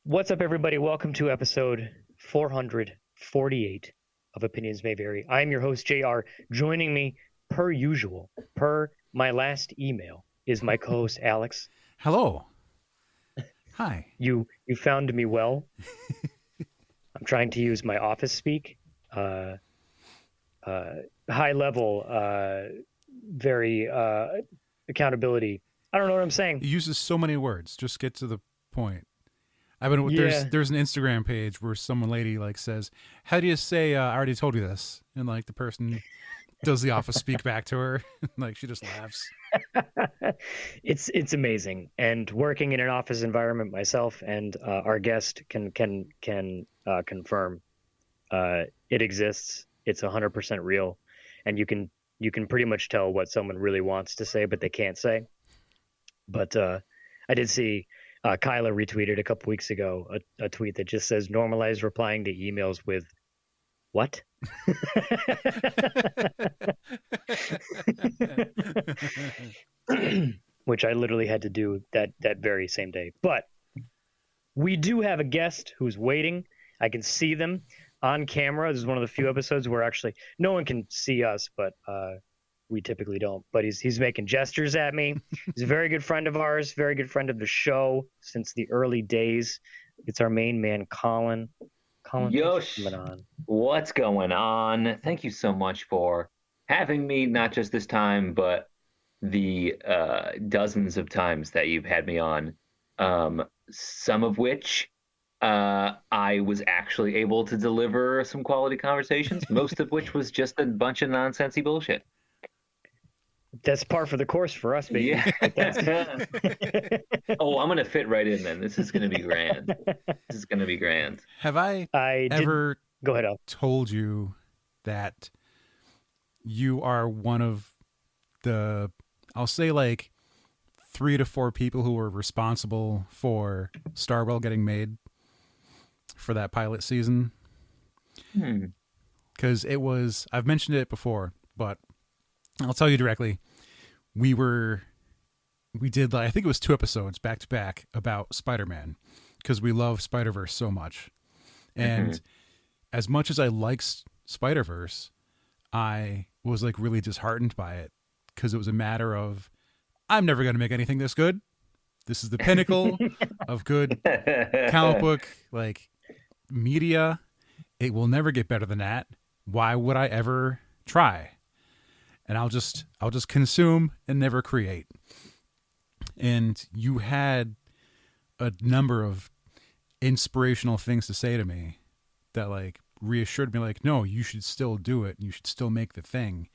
What's up, everybody? Welcome to episode 448 of Opinions May Vary. I'm your host, JR. Joining me, per usual, per my last email, is my co-host, Alex. Hello. Hi. You found me well. I'm trying to use my office speak. Uh, uh, High level, very accountability. I don't know what I'm saying. It uses so many words. Just get to the point. I mean, there's Yeah, there's an Instagram page where some lady like says, "How do you say I already told you this?" And like the person does the office speak back to her, like she just laughs. it's amazing. And working in an office environment myself, and our guest can confirm it exists. It's 100% real, and you can pretty much tell what someone really wants to say, but they can't say. But I did see Kyla retweeted a couple weeks ago a tweet that just says normalize replying to emails with what? Which I literally had to do that very same day. But we do have a guest who's waiting. I can see them on camera. This is one of the few episodes where actually no one can see us, but we typically don't. But he's making gestures at me. He's a very good friend of ours, very good friend of the show since the early days. It's our main man, Colin. Colin, thanks for Yosh, coming on. what's going on? Thank you so much for having me, not just this time, but the dozens of times that you've had me on. Some of which I was actually able to deliver some quality conversations, most of which was just a bunch of nonsensy bullshit. That's par for the course for us, baby. Yeah. But that's Oh, I'm gonna fit right in then. This is gonna be grand. This is gonna be grand. Have I I did. ever Go ahead, Al. told you that you are one of the, I'll say like 3 to 4 people who were responsible for Starwell getting made for that pilot season? Hmm. Because it was, I've mentioned it before, but I'll tell you directly. We were, we did, I think it was 2 episodes back to back about Spider-Man because we love Spider-Verse so much. And as much as I liked Spider-Verse, I was like really disheartened by it because it was a matter of, I'm never going to make anything this good. This is the pinnacle of good comic book like media. It will never get better than that. Why would I ever try? And I'll just consume and never create. And you had a number of inspirational things to say to me that like reassured me like, no, you should still do it. You should still make the thing.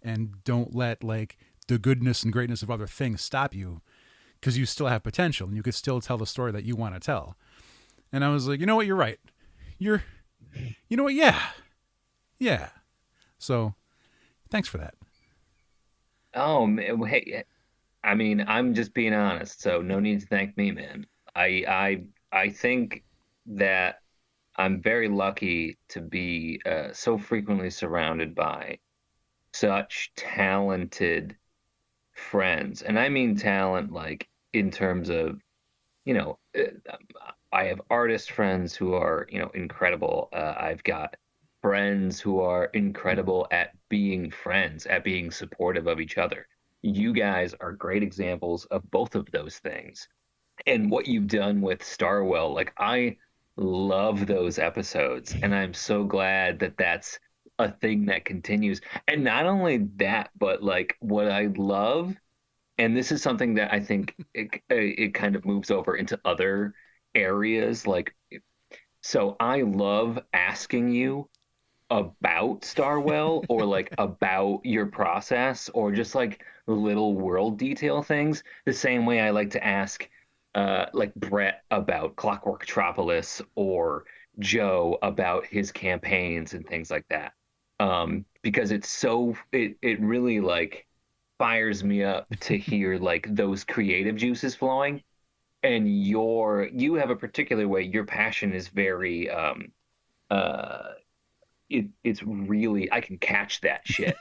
And don't let like the goodness and greatness of other things stop you, because you still have potential and you could still tell the story that you want to tell. And I was like, you know what? You're right. You know what? Yeah. Yeah. So thanks for that. Oh, hey, I mean, I'm just being honest, so no need to thank me, man. I think that I'm very lucky to be so frequently surrounded by such talented friends, and I mean talent like in terms of, you know, I have artist friends who are, incredible. I've got friends who are incredible at being friends, at being supportive of each other. You guys are great examples of both of those things. And what you've done with Starwell, like I love those episodes, and I'm so glad that that's a thing that continues. And not only that, but like what I love, and this is something that I think it kind of moves over into other areas. Like, so I love asking you about Starwell or like about your process or just like little world detail things, the same way I like to ask like Brett about Clockwork Metropolis or Joe about his campaigns and things like that. Because it really like fires me up to hear like those creative juices flowing. And you have a particular way, your passion is very uh it's really, I can catch that shit.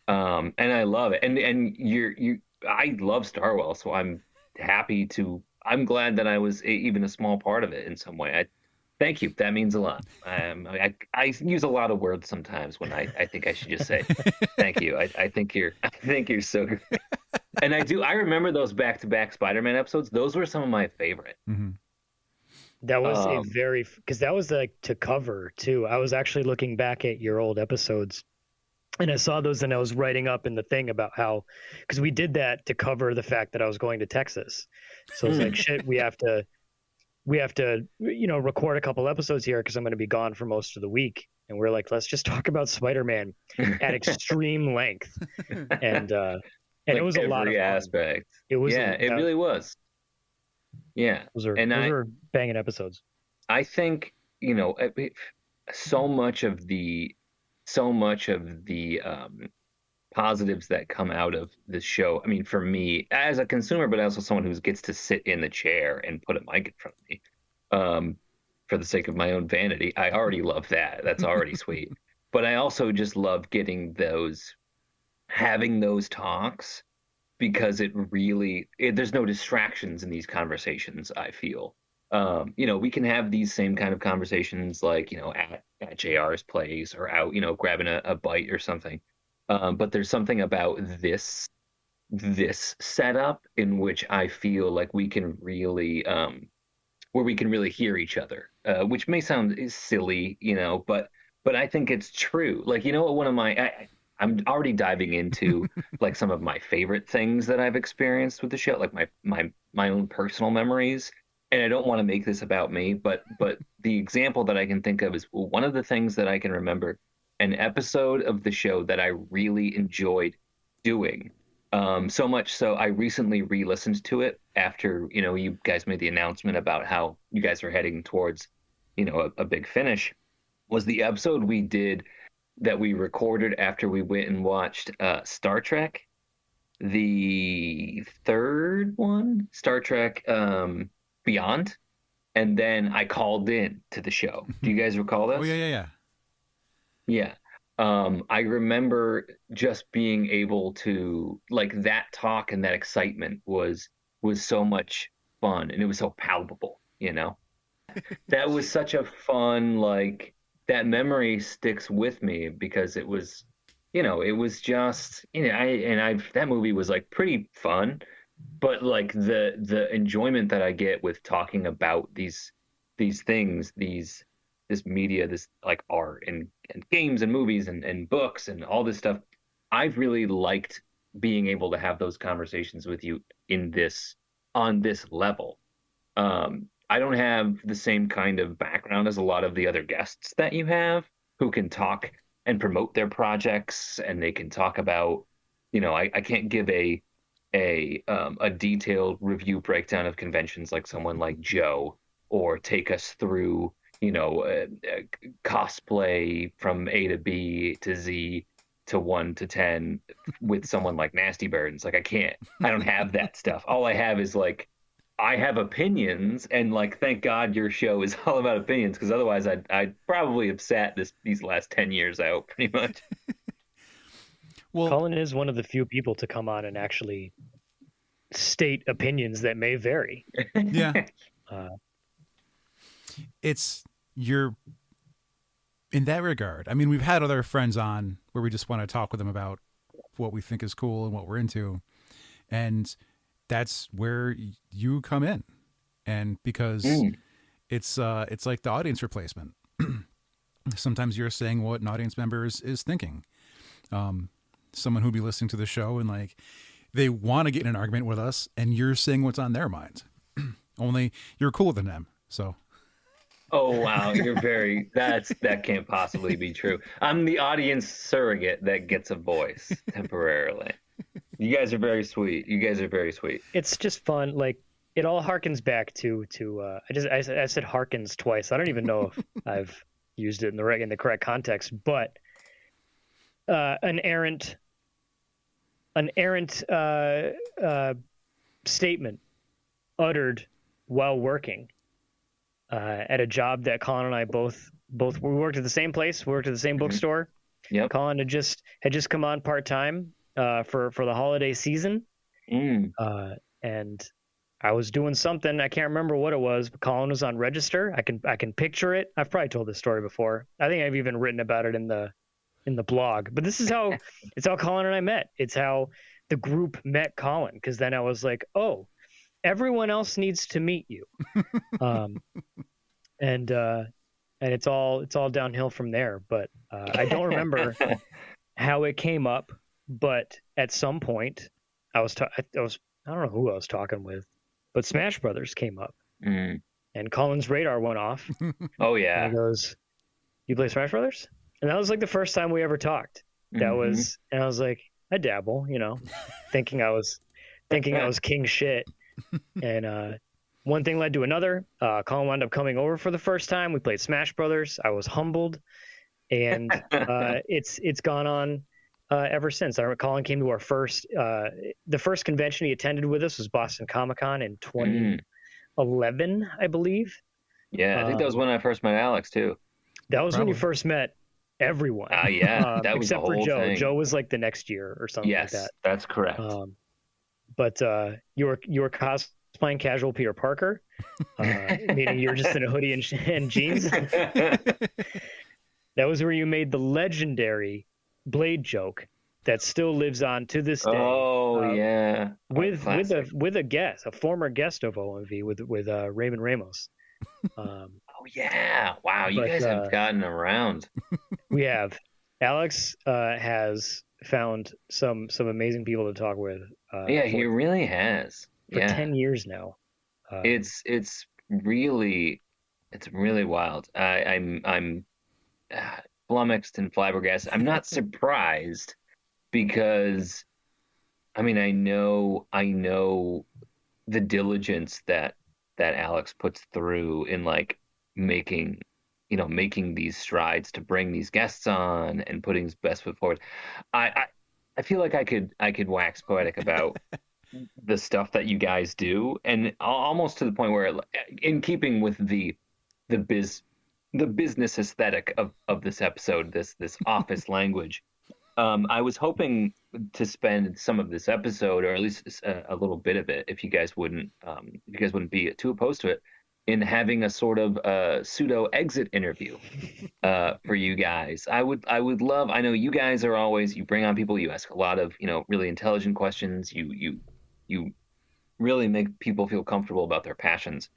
And I love it. And you I love Starwell, so I'm happy to I'm glad that I was even a small part of it in some way. Thank you. That means a lot. I use a lot of words sometimes when I think I should just say thank you. I think I think you're so great. And I remember those back-to-back Spider-Man episodes. Those were some of my favorite. Mm-hmm. That was because that was like to cover too. I was actually looking back at your old episodes and I saw those and I was writing up in the thing about how, because we did that to cover the fact that I was going to Texas. So it's like, shit, we have to, record a couple episodes here because I'm going to be gone for most of the week. And we're like, let's just talk about Spider-Man at extreme length. And Like it was a lot of fun. aspect. It was, it really was. Yeah. Those were banging episodes. I think, so much of the positives that come out of this show. I mean, for me as a consumer, but also someone who gets to sit in the chair and put a mic in front of me, for the sake of my own vanity, I already love that. That's already sweet. But I also just love having those talks because there's no distractions in these conversations. I feel, we can have these same kind of conversations like, at JR's place or out, grabbing a bite or something. But there's something about this setup in which I feel like we can really, where we can really hear each other, which may sound silly, but I think it's true. Like, one of I'm already diving into like some of my favorite things that I've experienced with the show, like my own personal memories. And I don't want to make this about me, but the example that I can think of is one of the things that I can remember, an episode of the show that I really enjoyed doing. So much so I recently re-listened to it after, you guys made the announcement about how you guys are heading towards, a big finish, was the episode we did that we recorded after we went and watched Star Trek, the third one, Star Trek Beyond. And then I called in to the show. Do you guys recall this? Oh, yeah. Yeah. I remember just being able to, like, that talk and that excitement was so much fun, and it was so palpable, That was such a fun, like, that memory sticks with me because it was, it was just, that movie was like pretty fun, but like the enjoyment that I get with talking about these things, this media, this like art and games and movies and books and all this stuff, I've really liked being able to have those conversations with you on this level. I don't have the same kind of background as a lot of the other guests that you have who can talk and promote their projects, and they can talk about, I can't give a detailed review breakdown of conventions like someone like Joe, or take us through, cosplay from A to B to Z to 1 to 10 with someone like Nasty Birds. Like I don't have that stuff. All I have is like, I have opinions, and like, thank God your show is all about opinions, because otherwise I'd probably have sat these last 10 years out pretty much. Well, Colin is one of the few people to come on and actually state opinions that may vary. Yeah. You're in that regard. I mean, we've had other friends on where we just want to talk with them about what we think is cool and what we're into. And that's where you come in. And because it's like the audience replacement. Sometimes you're saying what an audience member is thinking. Someone who'd be listening to the show and like, they want to get in an argument with us, and you're saying what's on their mind. Only you're cooler than them. So. Oh, wow. That can't possibly be true. I'm the audience surrogate that gets a voice temporarily. You guys are very sweet. It's just fun. Like, it all harkens back to I said harkens twice. I don't even know if I've used it in the correct context, but an errant statement uttered while working at a job that Colin and I both we worked at the same place. We worked at the same bookstore. Yep. Colin had just come on part-time for the holiday season. And I was doing something. I can't remember what it was, but Colin was on register. I can picture it. I've probably told this story before. I think I've even written about it in the blog. But this is how it's how Colin and I met. It's how the group met Colin. Because then I was like, oh, everyone else needs to meet you. And it's all downhill from there. But I don't remember how it came up. But at some point, I don't know who I was talking with, but Smash Brothers came up, and Colin's radar went off. Oh yeah. And he goes, "You play Smash Brothers?" And that was like the first time we ever talked. And I was like, I dabble, thinking I was king shit. And one thing led to another. Colin wound up coming over for the first time. We played Smash Brothers. I was humbled, and it's gone on ever since. I remember Colin came to our the first convention he attended with us was Boston Comic-Con in 2011, I believe. Yeah, I think that was when I first met Alex too. That was when you first met everyone. Yeah, that was except the whole for Joe. thing. Joe was like the next year or something like that. Yes, that's correct. But you were cosplaying casual Peter Parker, meaning you're just in a hoodie and jeans. That was where you made the legendary Blade joke that still lives on to this day. Oh yeah, with a former guest of OMV with Raymond Ramos. Oh yeah! Wow, you guys have gotten around. We have. Alex has found some amazing people to talk with. Yeah, he really has. For 10 years now. It's really wild. I'm flummoxed and flabbergasted. I'm not surprised because, I mean, I know the diligence that Alex puts through in like making these strides to bring these guests on and putting his best foot forward. I feel like I could wax poetic about the stuff that you guys do, and almost to the point where, in keeping with the business aesthetic of this episode, this office language, I was hoping to spend some of this episode, or at least a little bit of it, if you guys wouldn't be too opposed to it, in having a sort of pseudo exit interview for you guys. I would love. I know you guys are always, you bring on people, you ask a lot of really intelligent questions. You really make people feel comfortable about their passions.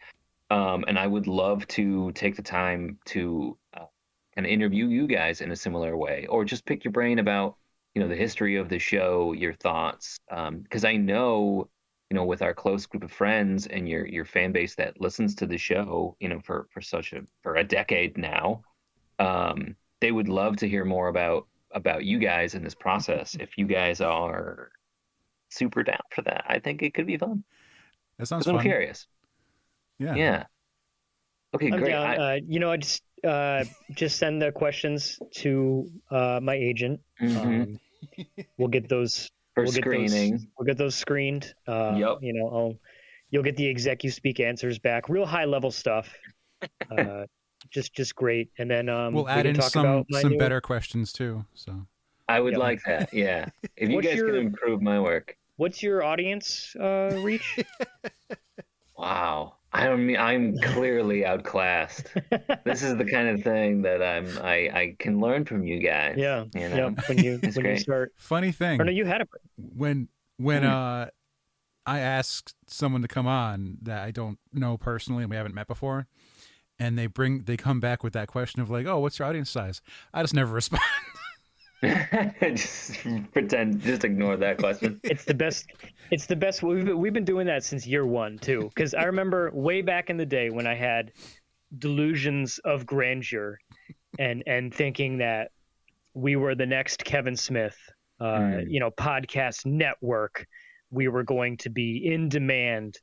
And I would love to take the time to kind of interview you guys in a similar way, or just pick your brain about the history of the show, your thoughts, because I know with our close group of friends and your fan base that listens to the show for a decade now, they would love to hear more about you guys in this process. If you guys are super down for that, I think it could be fun. That sounds fun. I'm curious. Yeah. Okay, I'm great. Down. I just send the questions to my agent. We'll get those screening. We'll get those screened. Yep. You'll get the ExecuSpeak answers back. Real high level stuff. Just great. And then we'll add in some better questions too. So I would like that. Yeah. If you guys can improve my work. What's your audience reach? Wow. I'm clearly outclassed. This is the kind of thing that I can learn from you guys. Yeah. When you start. Funny thing. Or no, you had it. When I ask someone to come on that I don't know personally and we haven't met before, and they come back with that question of like, oh, what's your audience size? I just never respond. Just ignore that question. It's the best. We've been doing that since year one too, because I remember way back in the day when I had delusions of grandeur and thinking that we were the next Kevin Smith podcast network. We were going to be in demand.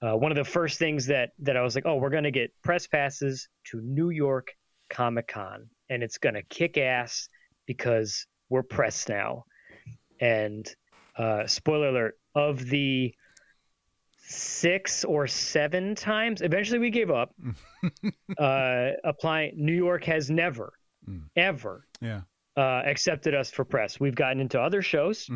One of the first things that I was like, oh, we're going to get press passes to New York Comic-Con and it's going to kick ass because we're pressed now. And spoiler alert, of the 6 or 7 times, eventually we gave up. New York has never, ever accepted us for press. We've gotten into other shows.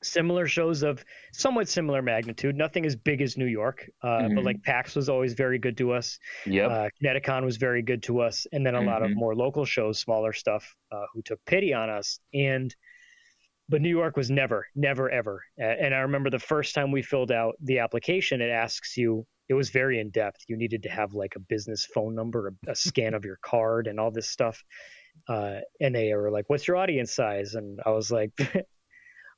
similar shows of somewhat similar magnitude. Nothing as big as New York, but like PAX was always very good to us. Yep. Kineticon was very good to us, and then a lot of more local shows, smaller stuff, who took pity on us. But New York was never, ever. And I remember the first time we filled out the application, it asks you. It was very in depth. You needed to have like a business phone number, a scan of your card, and all this stuff. And they were like, "What's your audience size?" And I was like,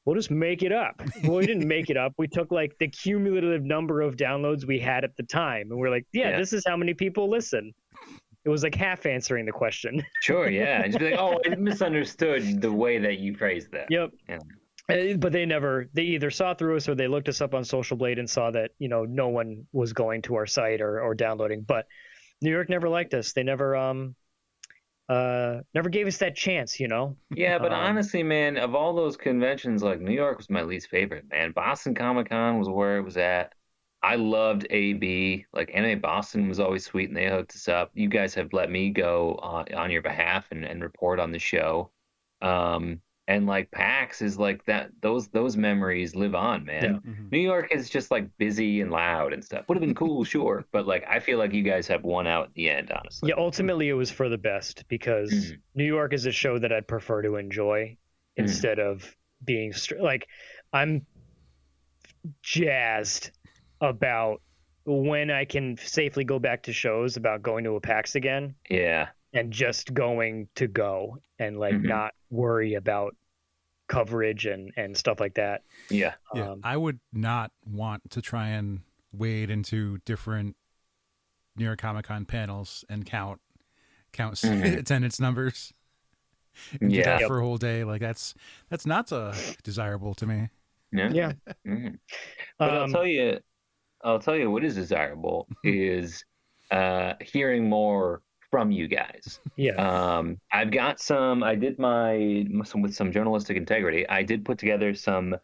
"We'll just make it up." Well, we didn't make it up. We took like the cumulative number of downloads we had at the time, and we're like, "Yeah, this is how many people listen." It was like half answering the question. Sure, yeah. Just be like, "Oh, I misunderstood the way that you phrased that." Yep. Yeah. But they either saw through us or they looked us up on Social Blade and saw that, no one was going to our site or downloading. But New York never liked us. They never gave us that chance, Yeah, but honestly, man, of all those conventions, like New York was my least favorite, man. Boston Comic Con was where it was at. I loved AB. Like Anime Boston was always sweet and they hooked us up. You guys have let me go on your behalf and report on the show. And like PAX is like that. Those memories live on, man. Yeah. New York is just like busy and loud and stuff. Would have been cool, sure, but like I feel like you guys have won out at the end, honestly. Yeah, ultimately it was for the best because New York is a show that I'd prefer to enjoy instead of being like I'm jazzed about when I can safely go back to shows about going to a PAX again. Yeah. And just going to go and like not worry about coverage and stuff like that. Yeah. I would not want to try and wade into different New York Comic Con panels and count attendance numbers. And do that for a whole day. Like that's not desirable to me. Yeah. But I'll tell you what is desirable is hearing more from you guys. Yeah. I've got I did with some journalistic integrity. I did put together some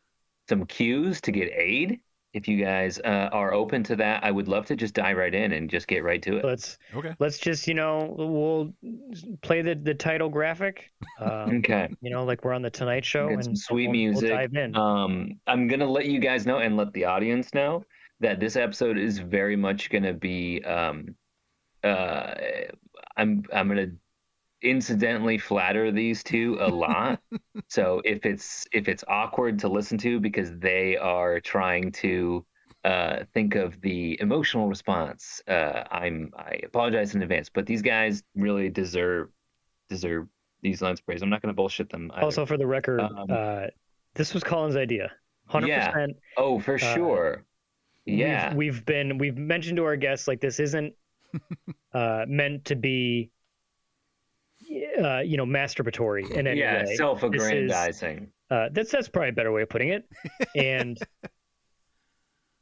cues to get aid. If you guys are open to that, I would love to just dive right in and just get right to it. Let's just, we'll play the title graphic. Okay. Like we're on the Tonight Show and some sweet music. We'll dive in. I'm going to let you guys know and let the audience know that this episode is very much going to be I'm going to incidentally flatter these two a lot. So if it's awkward to listen to because they are trying to think of the emotional response, I apologize in advance. But these guys really deserve these lines of praise. I'm not going to bullshit them either. Also, for the record, this was Colin's idea, 100%. Yeah. Oh, for sure. Yeah. We've mentioned to our guests like this isn't meant to be masturbatory in any way. Self-aggrandizing. That's probably a better way of putting it. And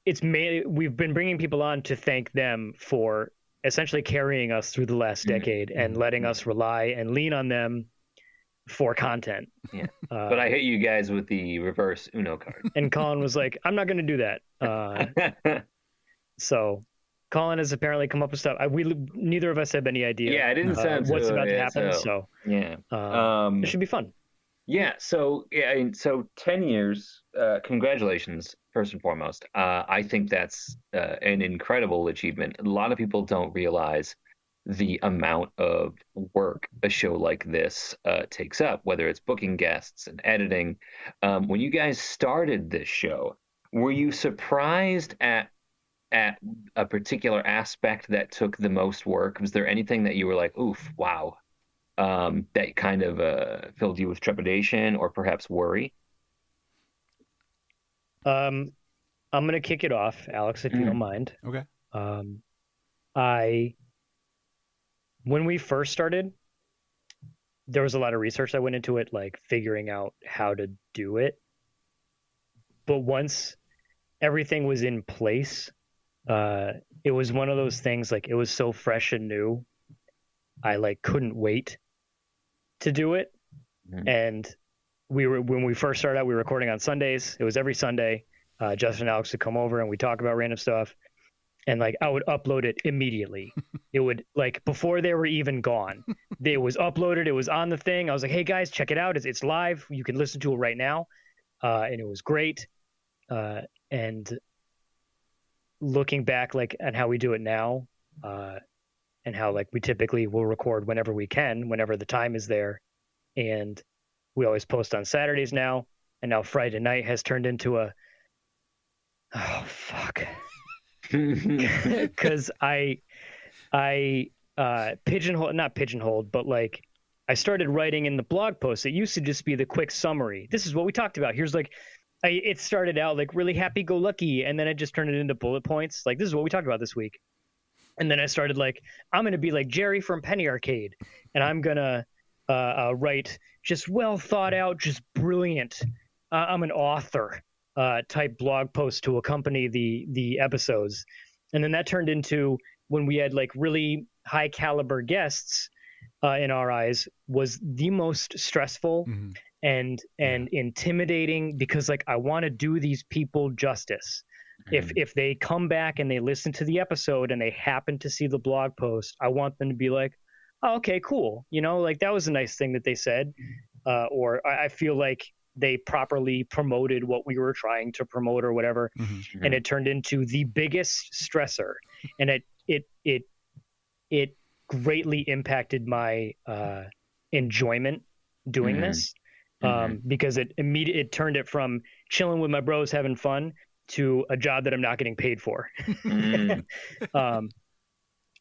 we've been bringing people on to thank them for essentially carrying us through the last decade and letting us rely and lean on them for content. Yeah. But I hit you guys with the reverse Uno card. And Colin was like, I'm not going to do that. So Colin has apparently come up with stuff. Neither of us have any idea. Yeah, I didn't sound what's about to happen. So yeah, it should be fun. Yeah. So 10 years. Congratulations, first and foremost. I think that's an incredible achievement. A lot of people don't realize the amount of work a show like this takes up, whether it's booking guests and editing. When you guys started this show, were you surprised at a particular aspect that took the most work? Was there anything that you were like, oof, wow, that kind of filled you with trepidation or perhaps worry? I'm going to kick it off, Alex, if you don't mind. Okay. When we first started, there was a lot of research that went into it, like figuring out how to do it. But once everything was in place, it was one of those things, like it was so fresh and new. I couldn't wait to do it. And when we first started out, we were recording on Sundays. It was every Sunday. Justin and Alex would come over and we talk about random stuff. And I would upload it immediately. It would before they were even gone. It was uploaded. It was on the thing. I was like, hey guys, check it out. It's live. You can listen to it right now. and it was great. And looking back, like, at how we do it now, and how, like, we typically will record whenever we can, whenever the time is there, and we always post on Saturdays now, and now Friday night has turned into a, oh fuck, because I not pigeonholed, but like, I started writing in the blog post. It used to just be the quick summary. This is what we talked about. Here's like, it started out like really happy-go-lucky, and then I just turned it into bullet points. Like, this is what we talked about this week. And then I started like, I'm going to be like Jerry from Penny Arcade, and I'm going to write just well thought out, just brilliant. I'm an author type blog post to accompany the episodes. And then that turned into, when we had like really high caliber guests, in our eyes, was the most stressful and intimidating, because like, I want to do these people justice. If they come back and they listen to the episode and they happen to see the blog post, I want them to be like, oh, okay, cool. You know, like, that was a nice thing that they said. Or I feel like they properly promoted what we were trying to promote or whatever. And it turned into the biggest stressor. And it greatly impacted my enjoyment doing this. Because it turned it from chilling with my bros having fun to a job that I'm not getting paid for.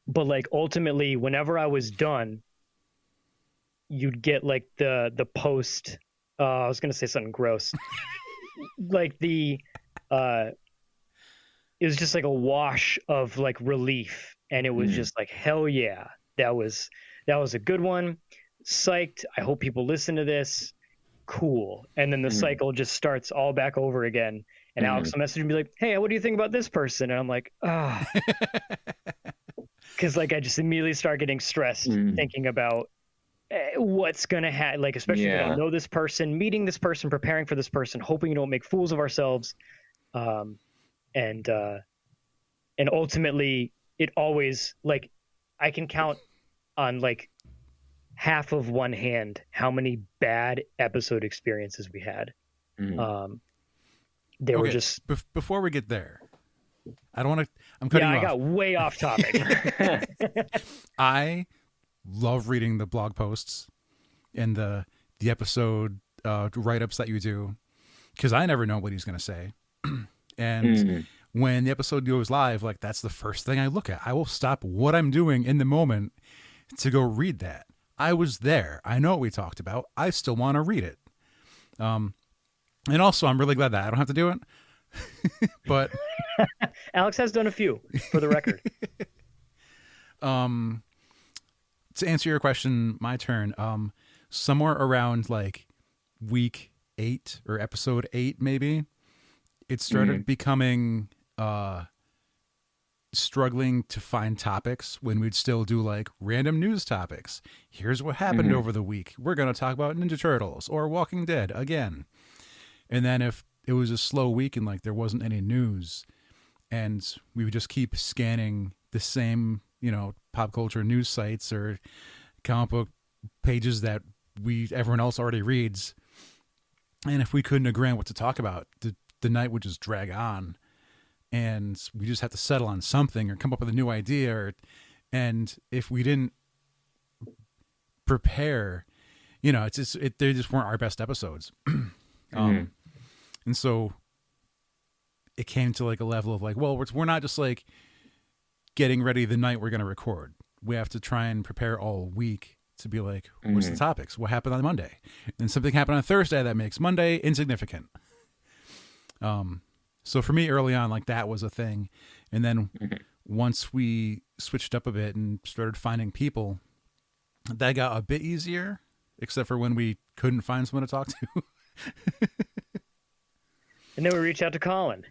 But like, ultimately, whenever I was done, you'd get like the post. I was gonna say something gross. Like it was just like a wash of like relief, and it was just like, hell yeah, that was a good one. Psyched. I hope people listen to this. Cool. And then the cycle just starts all back over again. And Alex will message me, be like, hey, what do you think about this person? And I'm like, ah. Because like, I just immediately start getting stressed thinking about what's going to happen. Like, especially if I don't know this person, meeting this person, preparing for this person, hoping we don't make fools of ourselves. And ultimately, it always, like, I can count on like half of one hand how many bad episode experiences we had. They were just before we get there, I don't want to. I'm cutting you off. I got way off topic. I love reading the blog posts and the episode write-ups that you do, because I never know what he's going to say. And when the episode goes live, like, that's the first thing I look at. I will stop what I'm doing in the moment to go read that. I was there. I know what we talked about. I still want to read it. And also, I'm really glad that I don't have to do it. But Alex has done a few, for the record. To answer your question, my turn. Somewhere around like week 8 or episode 8, maybe, it started becoming struggling to find topics when we'd still do like random news topics. Here's what happened over the week. We're going to talk about Ninja Turtles or Walking Dead again. And then if it was a slow week and like there wasn't any news, and we would just keep scanning the same, pop culture news sites or comic book pages that everyone else already reads. And if we couldn't agree on what to talk about, the night would just drag on, and we just have to settle on something or come up with a new idea. And if we didn't prepare, they just weren't our best episodes. And so it came to like a level of like, well, we're not just like getting ready the night we're going to record. We have to try and prepare all week to be like, what's the topics? What happened on Monday? And something happened on Thursday that makes Monday insignificant. So for me early on, like, that was a thing. And then once we switched up a bit and started finding people, that got a bit easier, except for when we couldn't find someone to talk to. And then we reach out to Colin.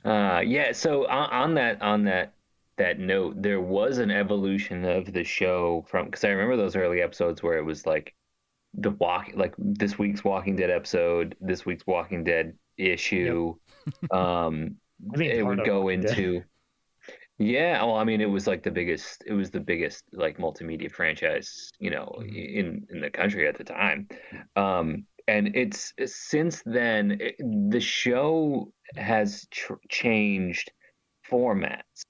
So on that note, there was an evolution of the show because I remember those early episodes where it was like this week's Walking Dead episode, this week's Walking Dead issue. It would go into Yeah, well, I mean, it was like the biggest. It was the biggest like multimedia franchise, Mhm. in the country at the time. And it's since then the show has changed formats.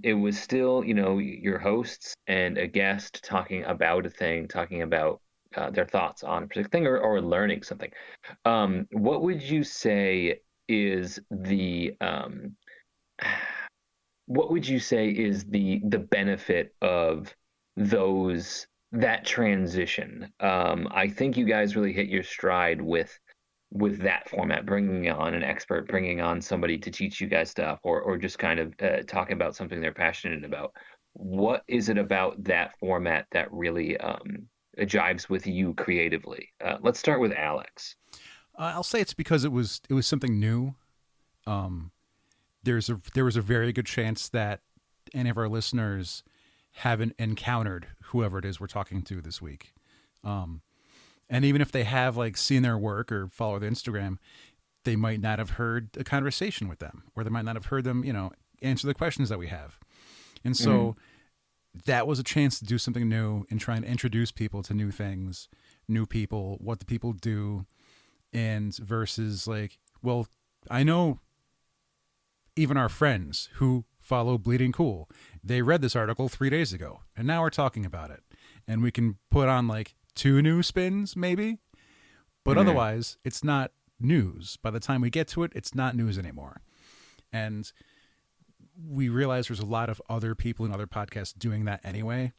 It was still, your hosts and a guest talking about a thing, talking about their thoughts on a particular thing, or learning something. What would you say is the what would you say is the benefit of that transition? I think you guys really hit your stride with that format, bringing on an expert, bringing on somebody to teach you guys stuff, or just kind of talking about something they're passionate about. What is it about that format that really jives with you creatively? Let's start with Alex. I'll say it's because it was something new. Um, there was a very good chance that any of our listeners haven't encountered whoever it is we're talking to this week. Um, and even if they have like seen their work or follow their Instagram, they might not have heard a conversation with them, or they might not have heard them, answer the questions that we have. And Mm, so that was a chance to do something new and try and introduce people to new things, new people, what the people do, and versus like, well, I know even our friends who follow Bleeding Cool, they read this article 3 days ago, and now we're talking about it, and we can put on like two new spins maybe, but mm, otherwise it's not news. By the time we get to it, it's not news anymore. And we realize there's a lot of other people and other podcasts doing that anyway.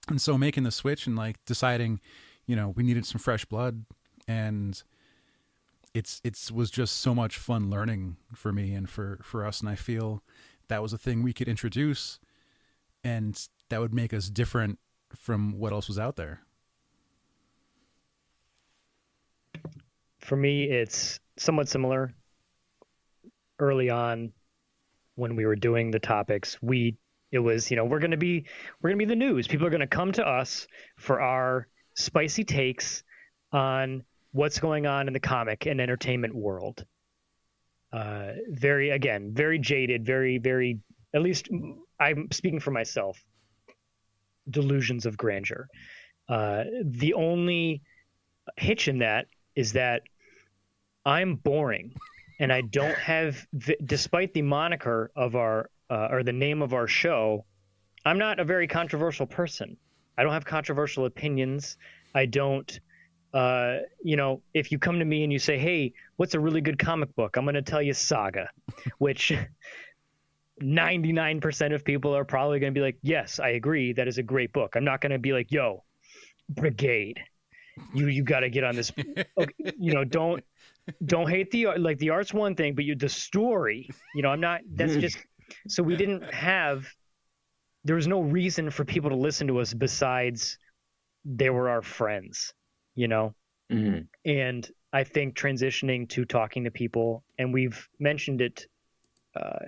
And so making the switch and like deciding, we needed some fresh blood, and it's was just so much fun learning for me and for us, and I feel that was a thing we could introduce, and that would make us different from what else was out there. For me, it's somewhat similar. Early on, when we were doing the topics, it was, we're gonna be the news. People are gonna come to us for our spicy takes on what's going on in the comic and entertainment world. Very, again, very jaded, very, very, at least I'm speaking for myself, delusions of grandeur. The only hitch in that is that I'm boring, and I don't have, despite the moniker of our or the name of our show, I'm not a very controversial person. I don't have controversial opinions. I don't. If you come to me and you say, "Hey, what's a really good comic book?" I'm going to tell you Saga, which 99% of people are probably going to be like, "Yes, I agree. That is a great book." I'm not going to be like, "Yo, Brigade, you got to get on this." Okay, don't hate the art's one thing, but the story, I'm not. That's mm, just so we didn't have. There was no reason for people to listen to us besides they were our friends, you know. mm, And I think transitioning to talking to people, and we've mentioned it uh,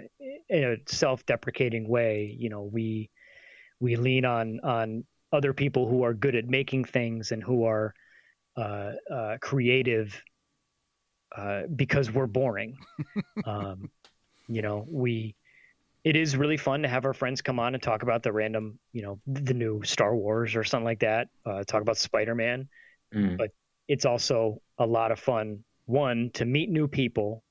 in a self-deprecating way. We lean on other people who are good at making things and who are creative because we're boring. Um, we it is really fun to have our friends come on and talk about the random, the new Star Wars or something like that. Talk about Spider-Man, mm, but it's also a lot of fun. One, to meet new people,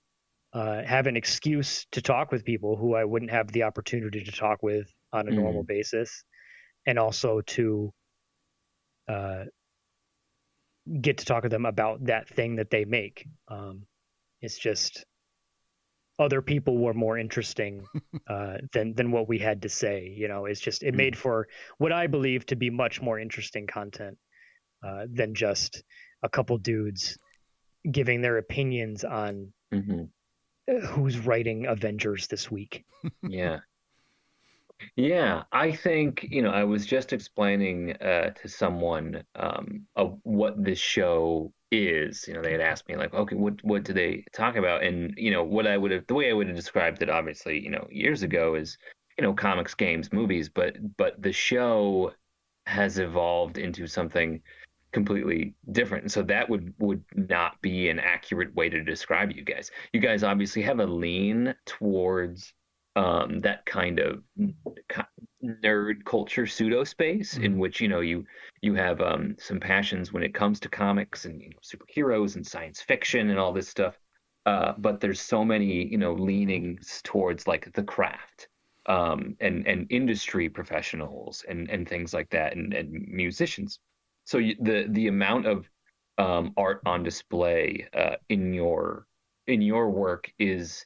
have an excuse to talk with people who I wouldn't have the opportunity to talk with on a normal mm. basis, and also to uh, get to talk to them about that thing that they make. It's just other people were more interesting than what we had to say. It's just it made Mm, for what I believe to be much more interesting content than just a couple dudes giving their opinions on mhm. who's writing Avengers this week. Yeah. Yeah, I think, I was just explaining to someone of what this show is. They had asked me like, okay, what do they talk about? And, the way I would have described it, obviously, years ago is, comics, games, movies, but the show has evolved into something completely different. And so that would not be an accurate way to describe you guys. You guys obviously have a lean towards that kind of nerd culture pseudo space in which you have some passions when it comes to comics and superheroes and science fiction and all this stuff. But there's so many leanings towards like the craft, and industry professionals and things like that, and musicians. So the amount of art on display in your work is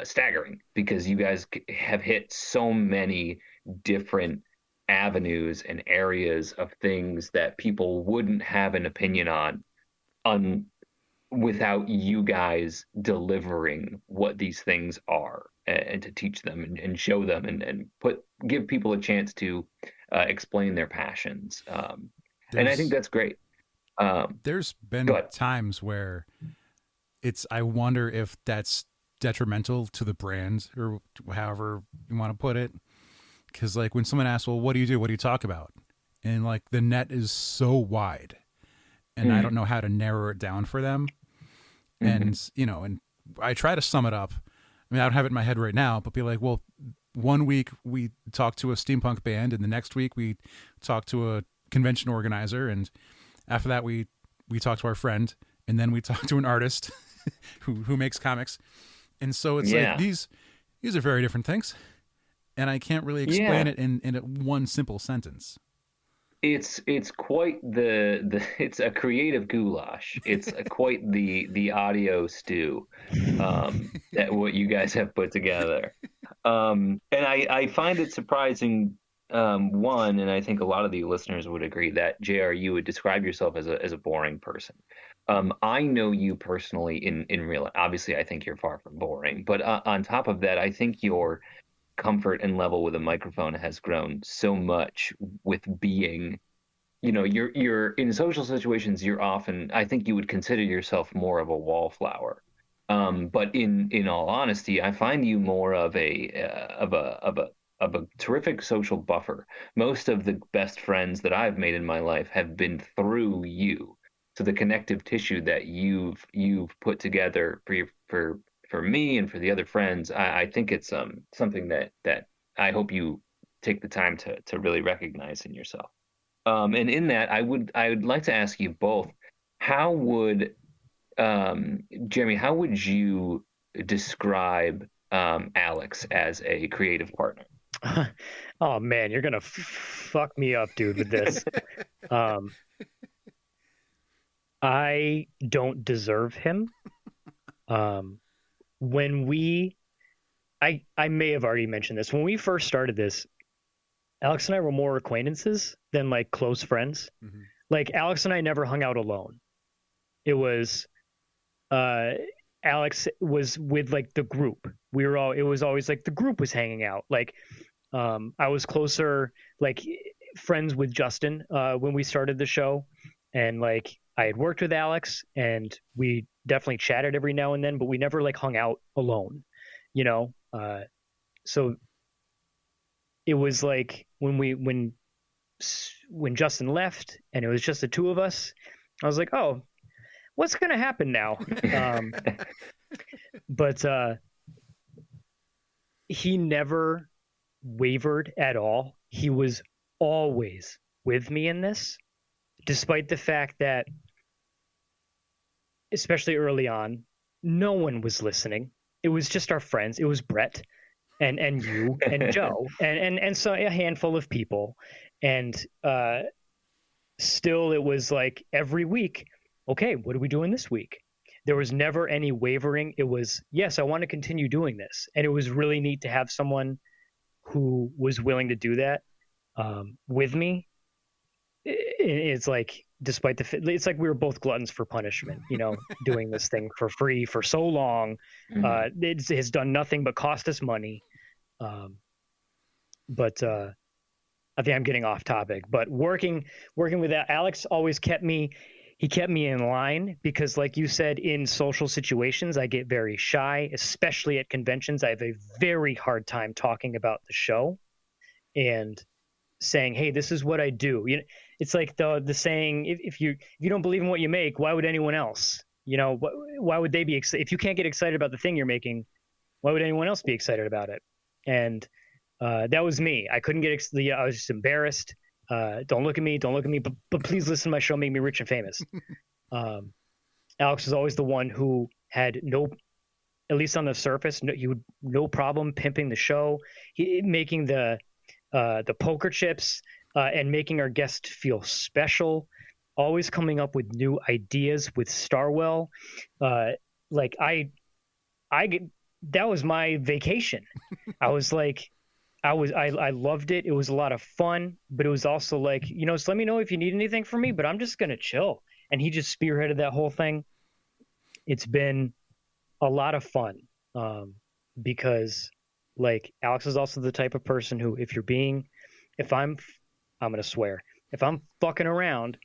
staggering, because you guys have hit so many different avenues and areas of things that people wouldn't have an opinion on without you guys delivering what these things are, and to teach them and show them, and give people a chance to explain their passions, and I think There's that's great. there's Go been ahead. times where I wonder if that's detrimental to the brand, or however you want to put it. Because like when someone asks, well, what do you do? What do you talk about? And like the net is so wide, and I don't Mm-hmm. know how to narrow it down for them. Mm-hmm. And and I try to sum it up. I mean, I don't have it in my head right now, but be like, well, one week we talk to a steampunk band, and the next week we talk to a convention organizer, and after that we talk to our friend, and then we talk to an artist who makes comics. And so it's like Yeah. these are very different things, and I can't really explain Yeah. it in one simple sentence. It's quite the it's a creative goulash. It's quite the audio stew, that what you guys have put together. And I find it surprising, one, and I think a lot of the listeners would agree, that JR, you would describe yourself as a boring person. I know you personally in real. Obviously, I think you're far from boring, but on top of that, I think your comfort and level with a microphone has grown so much with being, you're in social situations. You're often, I think you would consider yourself more of a wallflower. But in all honesty, I find you more of a terrific social buffer. Most of the best friends that I've made in my life have been through you. So the connective tissue that you've put together for me and for the other friends, I think it's something that I hope you take the time to really recognize in yourself. And in that, I would like to ask you both, how would Jeremy, how would you describe Alex as a creative partner? Oh man, you're gonna fuck me up, dude, with this. Um, I don't deserve him. Um, when we, I may have already mentioned this. When we first started this, Alex and I were more acquaintances than like close friends. Mm-hmm. Like Alex and I never hung out alone. It was uh Alex was with like the group. We were all it was always like the group was hanging out. Like I was closer like friends with Justin when we started the show, and like I had worked with Alex and we definitely chatted every now and then, but we never like hung out alone, you know? So it was like when Justin left and it was just the two of us, I was like, "Oh, what's going to happen now?" Um but he never wavered at all. He was always with me in this, despite the fact that, especially early on, no one was listening. It was just our friends. It was Brett and you and Joe and so a handful of people, and still it was like every week. Okay, what are we doing this week? There was never any wavering. It was, yes, I want to continue doing this, and it was really neat to have someone who was willing to do that with me. It's like, despite it's like we were both gluttons for punishment, doing this thing for free for so long. Mhm. It has done nothing but cost us money. But I think I'm getting off topic. But working with Alex always he kept me in line, because like you said, in social situations I get very shy, especially at conventions. I have a very hard time talking about the show and saying, hey, this is what I do. It's like the saying, if you don't believe in what you make, why would anyone else? Why would they be excited if you can't get excited about the thing you're making? Why would anyone else be excited about it? and that was me. I couldn't get I was just embarrassed. Don't look at me, but please listen to my show, Make Me Rich and Famous. Alex was always the one who had no, at least on the surface, he would no problem pimping the show, making the poker chips, and making our guests feel special, always coming up with new ideas with Starwell. Like I get, that was my vacation. I was like, I loved it. It was a lot of fun, but it was also like, just let me know if you need anything from me, but I'm just going to chill. And he just spearheaded that whole thing. It's been a lot of fun. Because like Alex is also the type of person who, if I'm going to swear, if I'm fucking around,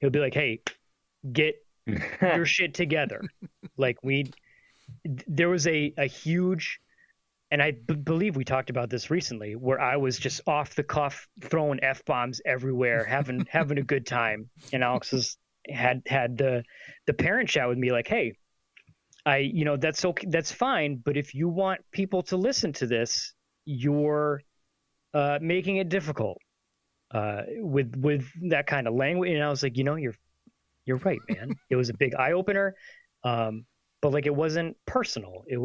he'll be like, hey, get your shit together. Like there was a huge, and I believe we talked about this recently, where I was just off the cuff throwing F-bombs everywhere, having a good time. And Alex had the parent chat with me like, hey, that's okay, that's fine, but if you want people to listen to this, you're making it difficult with that kind of language. And I was like, you're right, man. It was a big eye opener, but like it wasn't personal. It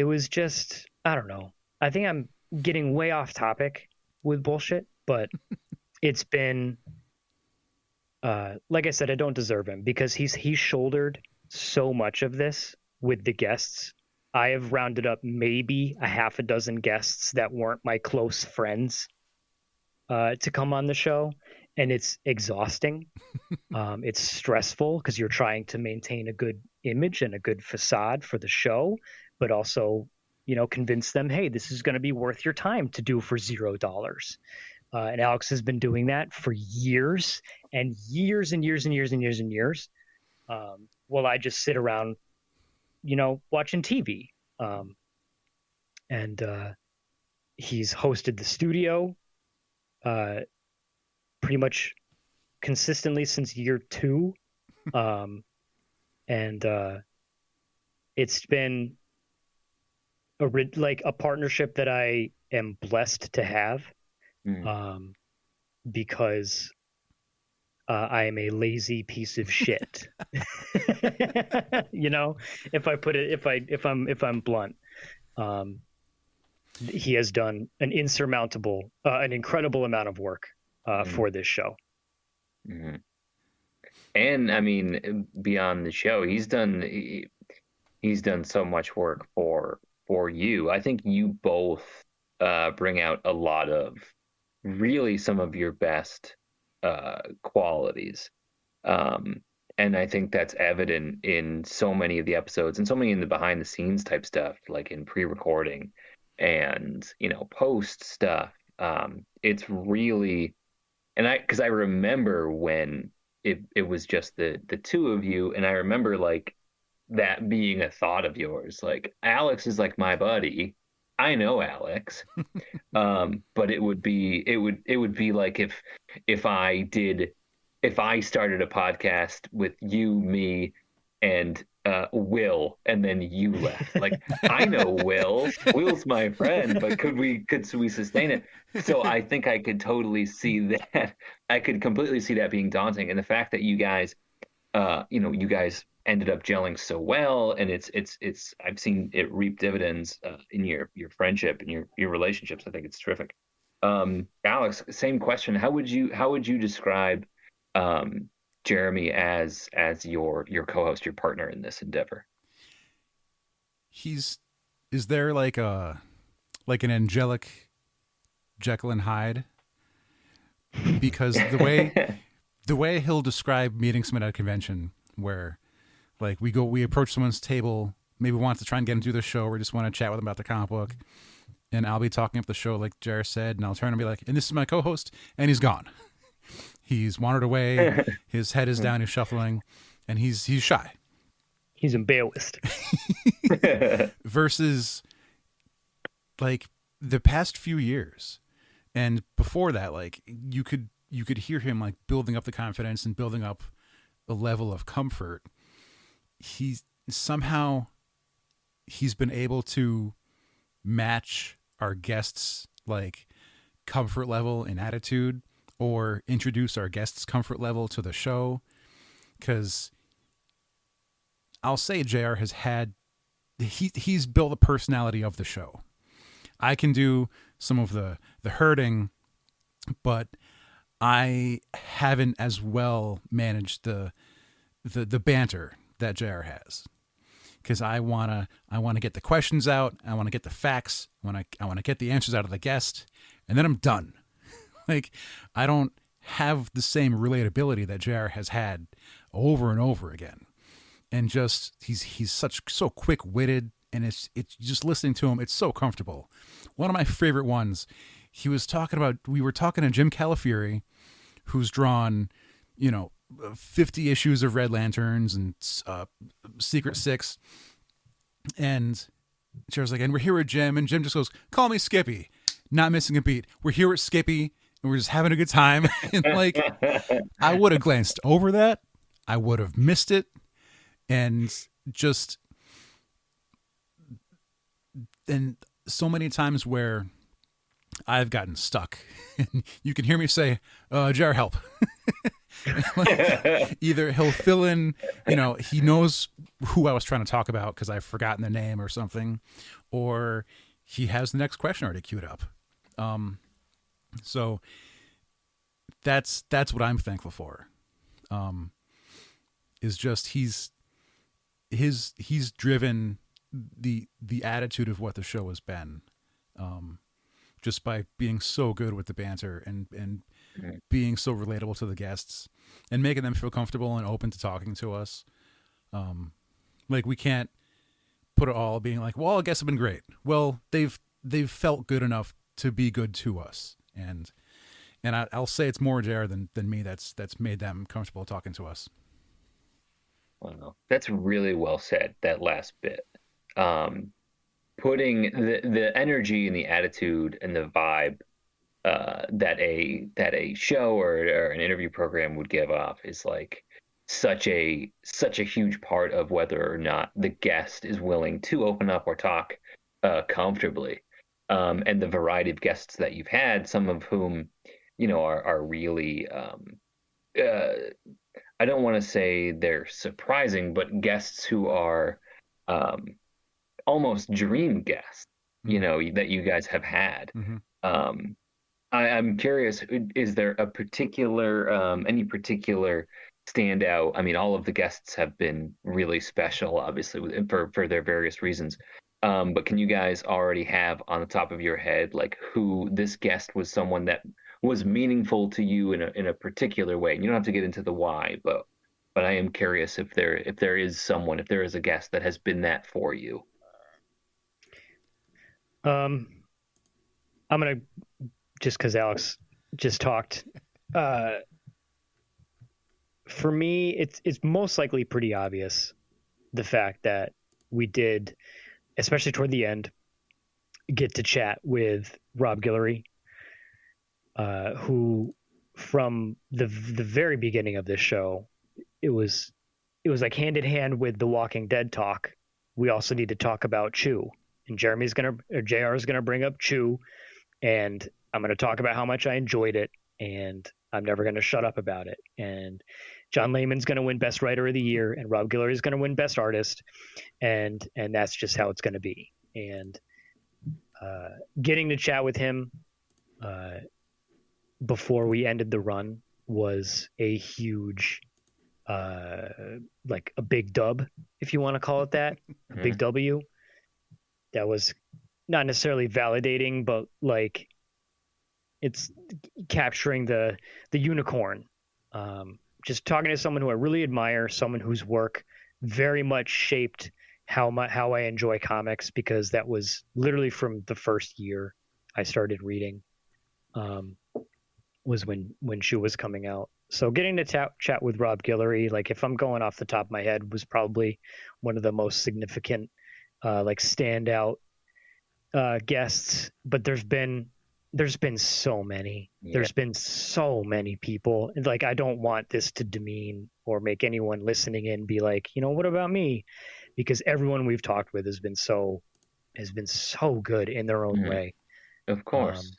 was just, I don't know. I think I'm getting way off topic with bullshit, but it's been like I said, I don't deserve him because he's shouldered so much of this with the guests. I have rounded up maybe a half a dozen guests that weren't my close friends to come on the show, and it's exhausting. It's stressful because you're trying to maintain a good image and a good facade for the show, but also, convince them, hey, this is going to be worth your time to do for $0. And Alex has been doing that for years and years and years and years and years and years. While I just sit around, watching TV. And he's hosted the studio pretty much consistently since year 2. And it's been a partnership that I am blessed to have, because I am a lazy piece of shit. If I'm blunt, he has done an incredible amount of work for this show. Mm-hmm. And I mean, beyond the show, he's done so much work for you. I think you both bring out a lot of really some of your best qualities. And I think that's evident in so many of the episodes and so many in the behind the scenes type stuff, like in pre-recording and, post stuff. It's really, because I remember when it was just the two of you, and I remember like that being a thought of yours, like Alex is like my buddy. I know Alex, but it would be like if I started a podcast with you, me, and Will, and then you left. Like I know Will's my friend, but could we sustain it? So I think I could totally see that. I could completely see that being daunting, and the fact that you guys, you guys ended up gelling so well, and it's I've seen it reap dividends in your friendship and your relationships. I think it's terrific. Alex, same question. How would you describe Jeremy as your co-host, your partner in this endeavor? Is there like an angelic Jekyll and Hyde? Because the way he'll describe meeting someone at a convention where like we approach someone's table, maybe want to try and get them to the show or just want to chat with them about the comic book, and I'll be talking up the show like Jared said, and I'll turn and be like, and this is my co-host, and he's gone. He's wandered away, his head is down, he's shuffling, and he's shy. He's embarrassed. Versus like the past few years and before that, like you could hear him like building up the confidence and building up a level of comfort. He's been able to match our guests like comfort level and attitude, or introduce our guests comfort level to the show. Because I'll say JR has had he's built the personality of the show. I can do some of the hurting, but I haven't as well managed the banter that JR has. Because I wanna get the questions out, I wanna get the facts, I wanna get the answers out of the guest, and then I'm done. Like, I don't have the same relatability that JR has had over and over again. And just he's so quick witted, and it's just listening to him, it's so comfortable. One of my favorite ones, we were talking to Jim Calafieri, who's drawn, 50 issues of Red Lanterns and Secret Six. And JR's like, and we're here with Jim, and Jim just goes, call me Skippy, not missing a beat. We're here with Skippy, and we're just having a good time. And like, I would have glanced over that, I would have missed it, and just, and so many times where I've gotten stuck, and you can hear me say, JR, help. Like, either he'll fill in, he knows who I was trying to talk about because I've forgotten the name or something, or he has the next question already queued up. So that's what I'm thankful for. Is just he's driven the attitude of what the show has been, just by being so good with the banter and being so relatable to the guests and making them feel comfortable and open to talking to us. Like, we can't put it all being like, well, I guess have been great. Well, they've felt good enough to be good to us. And I'll say it's more JR than me that's made them comfortable talking to us. Wow, that's really well said, that last bit. Putting the energy and the attitude and the vibe that a show or an interview program would give off is like such a huge part of whether or not the guest is willing to open up or talk comfortably. And the variety of guests that you've had, some of whom are really I don't want to say they're surprising, but guests who are almost dream guests, that you guys have had. Mm-hmm. I'm curious, is there a particular, any particular standout? I mean, all of the guests have been really special, obviously, for their various reasons. But can you guys already have on the top of your head, like, who this guest was, someone that was meaningful to you in a particular way? And you don't have to get into the why, but I am curious if there is a guest that has been that for you. I'm gonna, just because Alex just talked. For me, it's most likely pretty obvious, the fact that we did, especially toward the end, get to chat with Rob Guillory, who from the very beginning of this show, it was like hand in hand with the Walking Dead talk. We also need to talk about Chew, and JR is gonna bring up Chew, and I'm gonna talk about how much I enjoyed it, and I'm never gonna shut up about it. And John Layman's gonna win Best Writer of the Year, and Rob Guillory is gonna win Best Artist, and that's just how it's gonna be. And getting to chat with him before we ended the run was a huge, like a big dub, if you want to call it that, a big W. That was not necessarily validating, but like, it's capturing the unicorn. Just talking to someone who I really admire, someone whose work very much shaped how I enjoy comics, because that was literally from the first year I started reading, was when Chew was coming out. So getting to chat with Rob Guillory, like, if I'm going off the top of my head, was probably one of the most significant, like, standout guests. But there's been so many. Yeah. There's been so many people. Like, I don't want this to demean or make anyone listening in be like, what about me? Because everyone we've talked with has been so has been so good in their own way. Of course.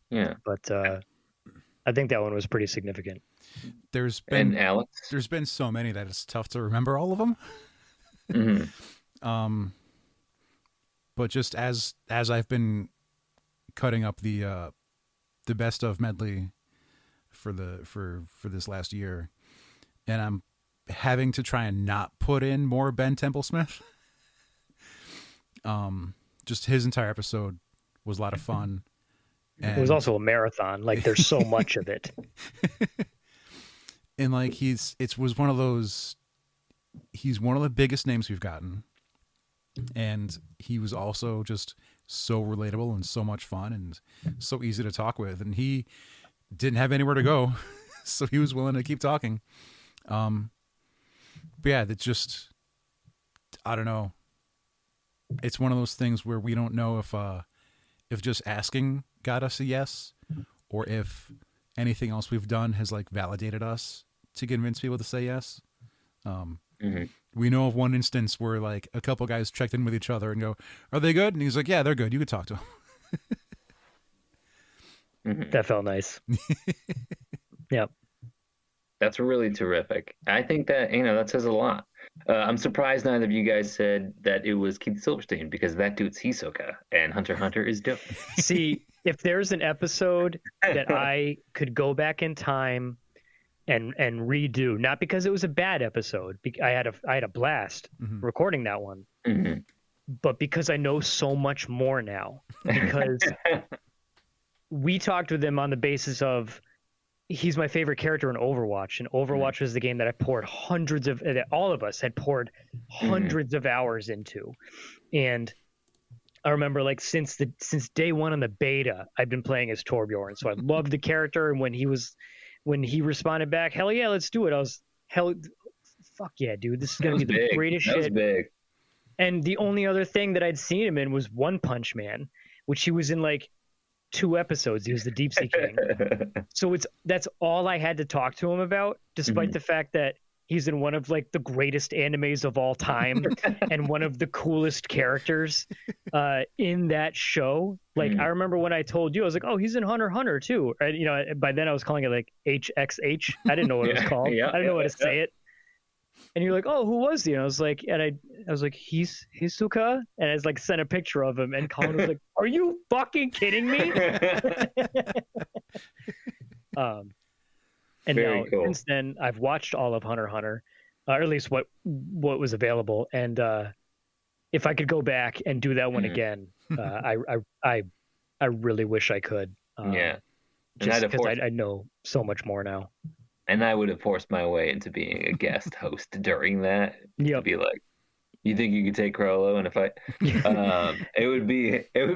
Yeah. But I think that one was pretty significant. There's And Alex? been so many that it's tough to remember all of them. But just as I've been cutting up the best of medley for this last year, and I'm having to try and not put in more Ben Templesmith. Just his entire episode was a lot of fun. And it was also a marathon. Like there's so much of it. And like he's one of the biggest names we've gotten. And he was also just so relatable and so much fun and so easy to talk with. And he didn't have anywhere to go, so he was willing to keep talking. But yeah, that's just, I don't know. It's one of those things where we don't know if just asking got us a yes, or if anything else we've done has like validated us to convince people to say yes. We know of one instance where like a couple guys checked in with each other and go, "Are they good?" And he's like, "Yeah, they're good. You could talk to them." That felt nice. Yep. That's really terrific. I think that, that says a lot. I'm surprised neither of you guys said that it was Keith Silverstein, because that dude's Hisoka and Hunter x Hunter is dope. See, if there's an episode that I could go back in time and redo, not because it was a bad episode, I had a blast recording that one, but because I know so much more now. Because we talked with him on the basis of he's my favorite character in Overwatch, and Overwatch was the game that I poured that all of us had poured hundreds of hours into. And I remember like since day one on the beta, I've been playing as Torbjorn. So I loved the character. And when he responded back, hell yeah, let's do it. I was fuck yeah, dude. This is going to be the greatest shit. That was big. And the only other thing that I'd seen him in was One Punch Man, which he was in like 2 episodes. He was the Deep Sea King. So that's all I had to talk to him about, despite the fact that he's in one of like the greatest animes of all time and one of the coolest characters in that show. Like I remember when I told you, I was like, oh, he's in Hunter x Hunter too. And, by then I was calling it like HXH. I didn't know what it was called. I didn't know how to say it. And you're like, oh, who was he? And I was like, he's Hisoka. And I was like, sent a picture of him. And Colin was like, are you fucking kidding me? And Very now cool. since then, I've watched all of Hunter x Hunter, or at least what was available. And if I could go back and do that one again, I really wish I could. Yeah. Just because I know so much more now. And I would have forced my way into being a guest host during that. Yep. To be like, you think you could take Crollo and if I, it would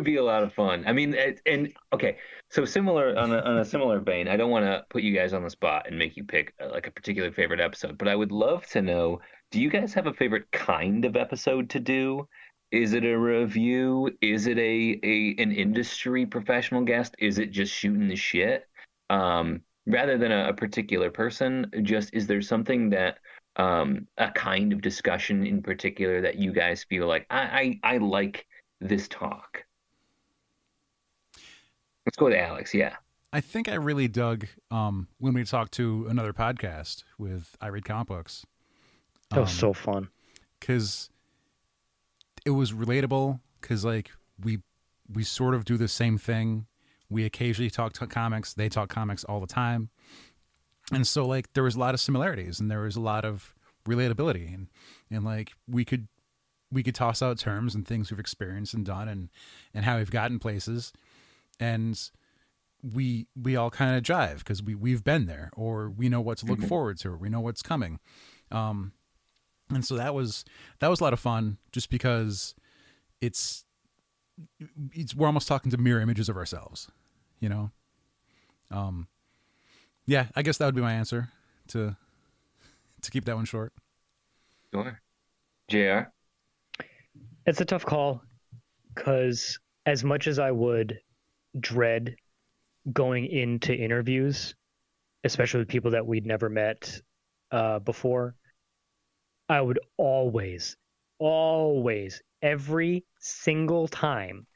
be a lot of fun. I mean, and okay, so similar on a similar vein. I don't want to put you guys on the spot and make you pick like a particular favorite episode, but I would love to know: do you guys have a favorite kind of episode to do? Is it a review? Is it an industry professional guest? Is it just shooting the shit? Rather than a particular person, just is there something that a kind of discussion in particular that you guys feel like I like this talk? Let's go with Alex. Yeah, I think I really dug when we talked to another podcast with I Read Comic Books. That was so fun because it was relatable. Because like we sort of do the same thing. We occasionally talk to comics. They talk comics all the time. And so like there was a lot of similarities and there was a lot of relatability and like we could toss out terms and things we've experienced and done and how we've gotten places. And we all kind of jive because we've been there, or we know what to look forward to, or we know what's coming. And so that was a lot of fun just because we're almost talking to mirror images of ourselves, you know? Yeah, I guess that would be my answer to keep that one short. sure. JR? It's a tough call because as much as I would dread going into interviews, especially with people that we'd never met before, I would always always, every single time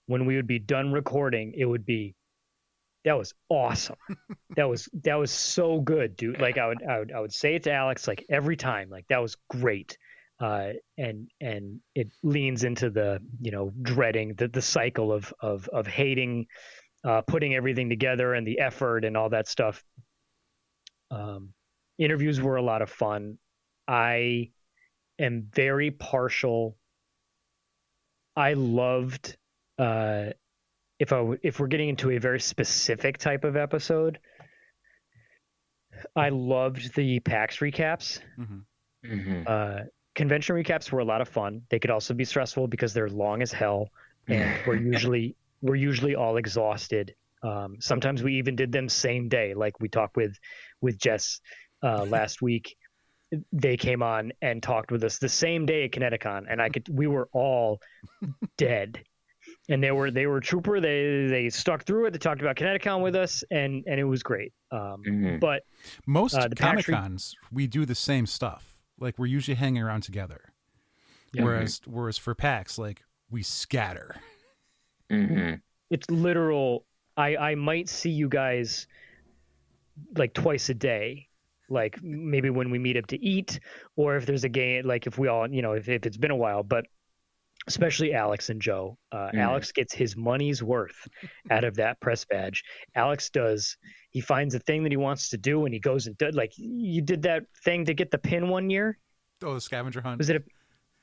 when we would be done recording, it would be, that was awesome. That was so good, dude. Like I would say it to Alex like every time, like that was great. And it leans into the, dreading the cycle of hating, putting everything together and the effort and all that stuff. Um, Interviews were a lot of fun. I am very partial. I loved, if we're getting into a very specific type of episode, I loved the PAX recaps. Mm-hmm. Mm-hmm. Convention recaps were a lot of fun. They could also be stressful because they're long as hell, and we're usually all exhausted. Sometimes we even did them same day, like we talked with Jess last week. They came on and talked with us the same day at Kineticon, and we were all dead. And they were trooper. They stuck through it. They talked about Kineticon with us, and it was great. Mm-hmm. But Most the Comic Cons, we do the same stuff. Like, we're usually hanging around together. Yeah. Whereas for PAX, like, we scatter. Mm-hmm. It's literal. I might see you guys like twice a day, like maybe when we meet up to eat, or if there's a game, like if we all, if it's been a while. But especially Alex and Joe. Alex gets his money's worth out of that press badge. Alex does. He finds a thing that he wants to do, and he goes and does. Like, you did that thing to get the pin one year. Oh, the scavenger hunt. Was it?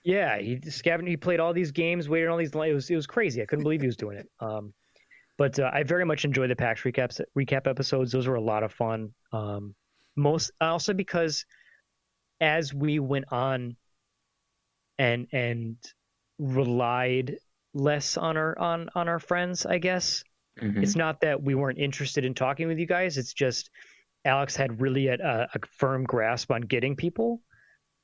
Yeah, he scavenged. He played all these games, waited on all these. It was crazy. I couldn't believe he was doing it. But I very much enjoy the PAX recap episodes. Those were a lot of fun. Most also because as we went on and relied less on our friends, I guess. Mm-hmm. It's not that we weren't interested in talking with you guys. It's just Alex had really a firm grasp on getting people.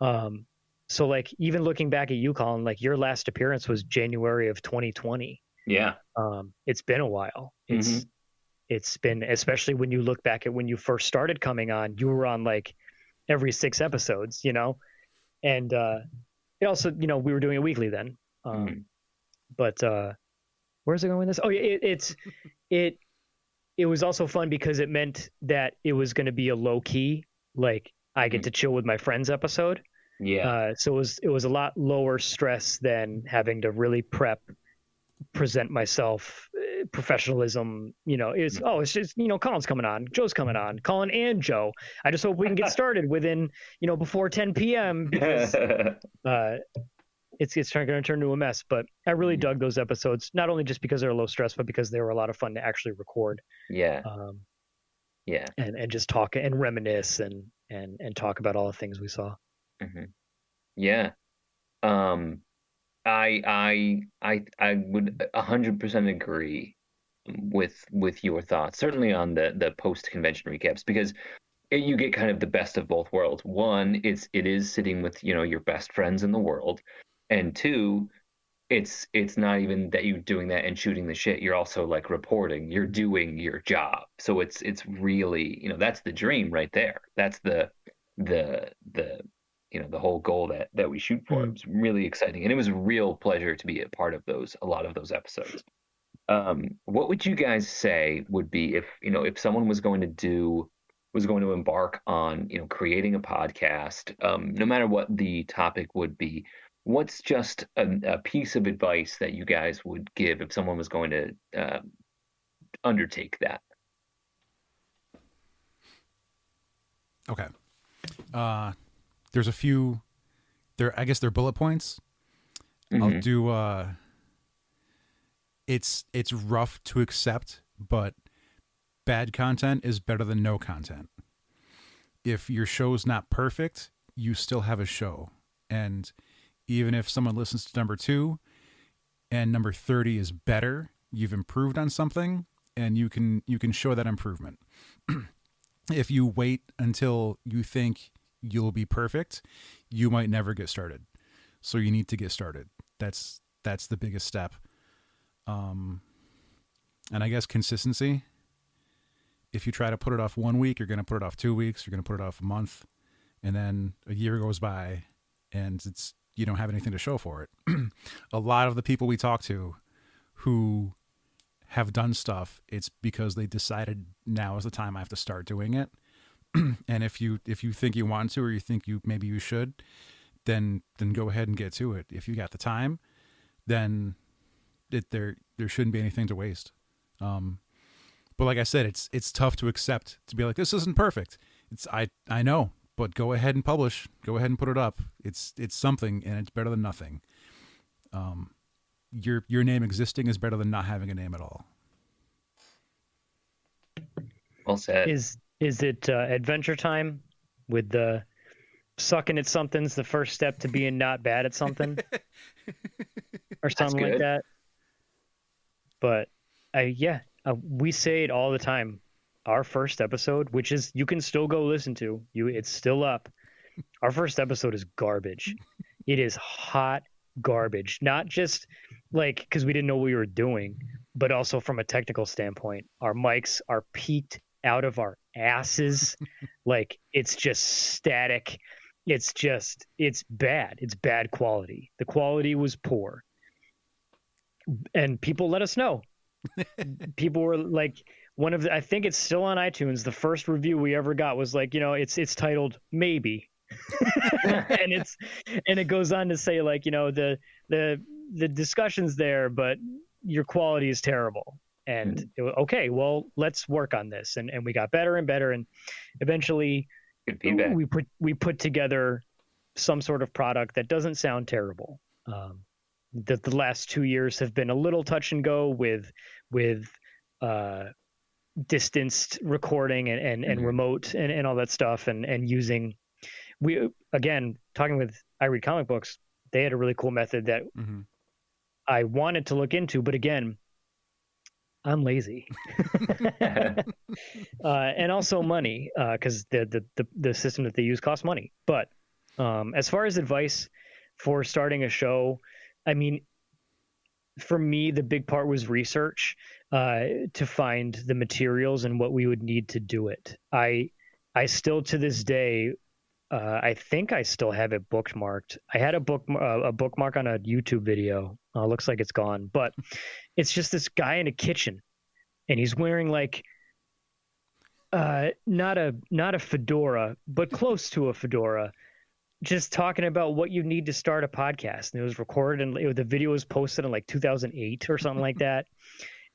So like, even looking back at you, Colin, like your last appearance was January of 2020. Yeah. It's been a while. It's been, especially when you look back at when you first started coming on, you were on like every 6 episodes, and it also, we were doing it weekly then. But where's it going with this? Oh, yeah, it was also fun because it meant that it was going to be a low key, like I get to chill with my friends episode. Yeah. So it was a lot lower stress than having to really present myself, professionalism. It's just, Colin's coming on, Joe's coming on, Colin and Joe. I just hope we can get started within, before 10 p.m. because it's going to turn into a mess. But I really dug those episodes, not only just because they were low stress, but because they were a lot of fun to actually record. Yeah. Yeah. And just talk and reminisce and talk about all the things we saw. Mm-hmm. Yeah. I would 100% agree with your thoughts, certainly on the post convention recaps, because you get kind of the best of both worlds. One, it is sitting with your best friends in the world, and two, it's not even that you doing that and shooting the shit. You're also like reporting. You're doing your job. So it's really, that's the dream right there. That's the the whole goal that we shoot for. It was really exciting, and it was a real pleasure to be a part of a lot of those episodes. What would you guys say would be if someone was going to embark on creating a podcast, no matter what the topic would be, what's just a piece of advice that you guys would give if someone was going to undertake that? Okay. There's a few there. I guess they're bullet points. Mm-hmm. I'll do, it's rough to accept, but bad content is better than no content. If your show's not perfect, you still have a show. And even if someone listens to number 2 and number 30 is better, you've improved on something, and you can show that improvement. If you wait until you think you'll be perfect, you might never get started. So you need to get started. That's the biggest step. And I guess consistency. If you try to put it off 1 week, you're going to put it off 2 weeks, you're going to put it off a month, and then a year goes by and you don't have anything to show for it. A lot of the people we talk to who have done stuff, it's because they decided now is the time I have to start doing it. And if you think you want to, or you think maybe you should, then go ahead and get to it. If you got the time, then there shouldn't be anything to waste. But like I said, it's tough to accept, to be like, this isn't perfect. I know, but go ahead and publish. Go ahead and put it up. It's something, and it's better than nothing. Your name existing is better than not having a name at all. Well said. Is it Adventure Time with the sucking at something's the first step to being not bad at something or something like that? But we say it all the time. Our first episode, which is, you can still go listen to, it's still up. Our first episode is garbage. It is hot garbage. Not just like because we didn't know what we were doing, but also from a technical standpoint. Our mics are peaked out of our asses. Like, it's just static. It's bad. It's bad quality. The quality was poor. And people let us know. People were like, I think it's still on iTunes. The first review we ever got was like, it's titled Maybe. and it goes on to say, like, the discussion's there, but your quality is terrible. And okay, well, let's work on this. And we got better and better, and eventually we put together some sort of product that doesn't sound terrible. The last 2 years have been a little touch and go with distanced recording and remote and all that stuff, and using, talking with I Read Comic Books, they had a really cool method that I wanted to look into, but again, I'm lazy. And also money, because the system that they use costs money. But as far as advice for starting a show, I mean, for me, the big part was research, to find the materials and what we would need to do it. I still, to this day, I think I still have it bookmarked. I had a bookmark on a YouTube video. Looks like it's gone, but it's just this guy in a kitchen, and he's wearing like not a fedora, but close to a fedora, just talking about what you need to start a podcast. And it was recorded, and the video was posted in like 2008 or something like that.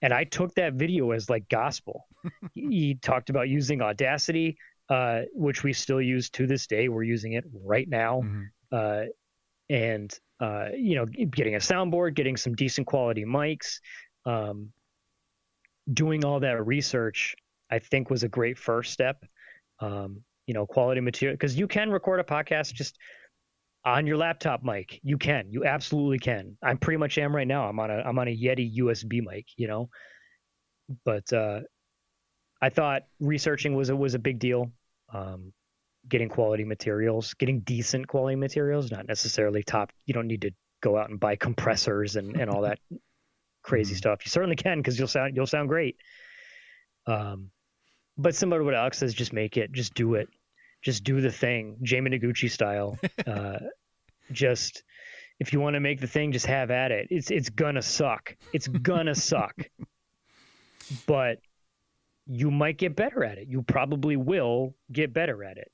And I took that video as like gospel. He talked about using Audacity, which we still use to this day. We're using it right now. And getting a soundboard, getting some decent quality mics, doing all that research, I think was a great first step. Quality material, because you can record a podcast just on your laptop mic. You absolutely can. I pretty much am right now. I'm on a Yeti USB mic, but I thought researching was a big deal. Getting quality materials, getting decent quality materials, not necessarily top. You don't need to go out and buy compressors and all that crazy stuff. You certainly can, because you'll sound great. But similar to what Alex says, just make it, just do it, just do the thing, Jamie Noguchi style. Just, if you want to make the thing, just have at it. It's gonna suck. It's gonna suck, but you might get better at it. You probably will get better at it.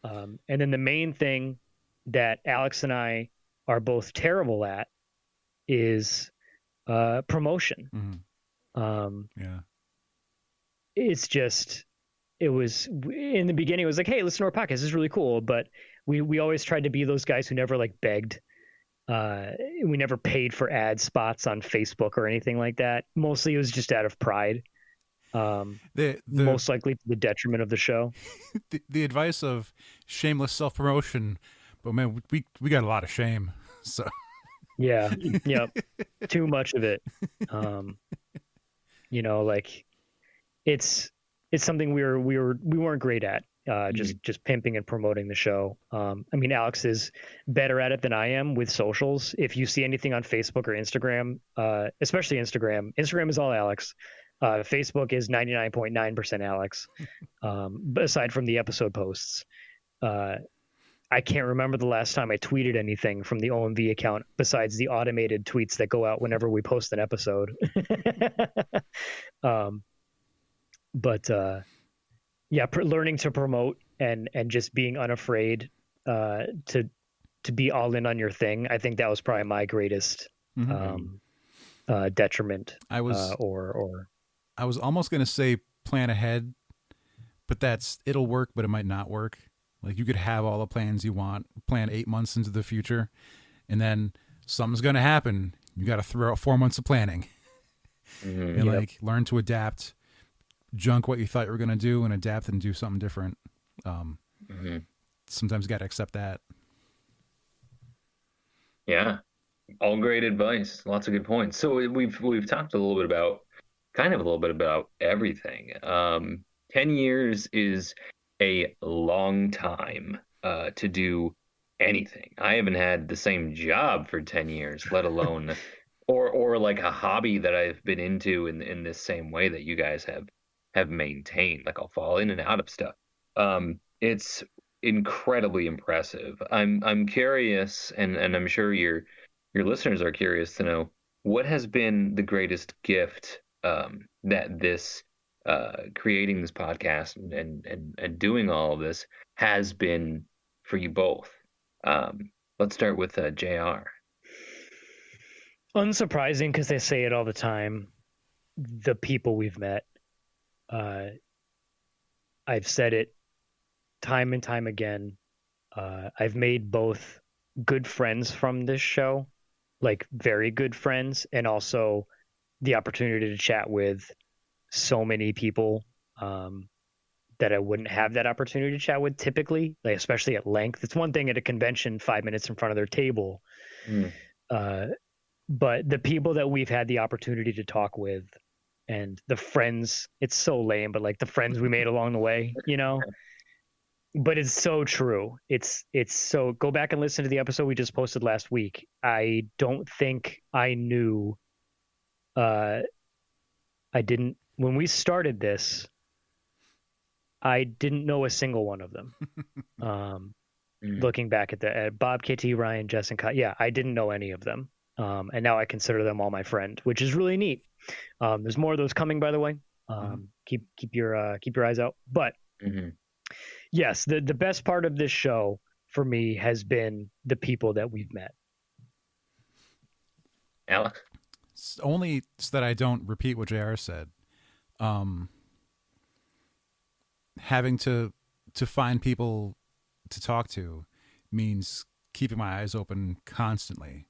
And then the main thing that Alex and I are both terrible at is promotion. It's just, it was in the beginning, it was like, hey, listen to our podcast, this is really cool. But we always tried to be those guys who never like begged. We never paid for ad spots on Facebook or anything like that. Mostly it was just out of pride. Most likely to the detriment of the show. The advice of shameless self-promotion, but man, we got a lot of shame. So yeah, too much of it. Like it's something we weren't great at. Just pimping and promoting the show. I mean, Alex is better at it than I am with socials. If you see anything on Facebook or Instagram, especially Instagram is all Alex. Facebook is 99.9% Alex, aside from the episode posts. I can't remember the last time I tweeted anything from the OMV account besides the automated tweets that go out whenever we post an episode. um, but yeah, learning to promote and just being unafraid to be all in on your thing. I think that was probably my greatest Mm-hmm. detriment. I was Or I was almost gonna say plan ahead, but it'll work, but it might not work. Like you could have all the plans you want, plan 8 months into the future, and then something's gonna happen. You got to throw out 4 months of planning Mm-hmm. and yep. like learn to adapt, junk what you thought you were gonna do, and adapt and do something different. Um, Mm-hmm. Sometimes you got to accept that. Yeah, all great advice. Lots of good points. So we've talked a little bit about kind of a little bit about everything. 10 years is a long time to do anything. I haven't had the same job for 10 years, let alone or like a hobby that I've been into in this same way that you guys have maintained. Like I'll fall in and out of stuff. It's incredibly impressive. I'm curious, and I'm sure your listeners are curious to know what has been the greatest gift that this creating this podcast and doing all of this has been for you both. Let's start with JR. Unsurprising because they say it all the time. The people we've met. Uh, I've said it time and time again. I've made both good friends from this show, like very good friends, and also the opportunity to chat with so many people that I wouldn't have that opportunity to chat with typically, like especially at length. It's one thing at a convention, 5 minutes in front of their table, Mm, uh, but the people that we've had the opportunity to talk with and the friends, it's so lame, but like the friends we made along the way, but it's so true. It's so go back and listen to the episode we just posted last week. I don't think I knew uh I didn't when we started this, I didn't know a single one of them. Um mm, Looking back at the Bob, KT, Ryan, Jess, and Kyle, yeah, I didn't know any of them. And now I consider them all my friend, which is really neat. There's more of those coming, by the way. Mm-hmm. Keep your eyes out. But mm-hmm. yes, the best part of this show for me has been the people that we've met. Alex? Only so that I don't repeat what JR said. Um, Having to find people to talk to means keeping my eyes open constantly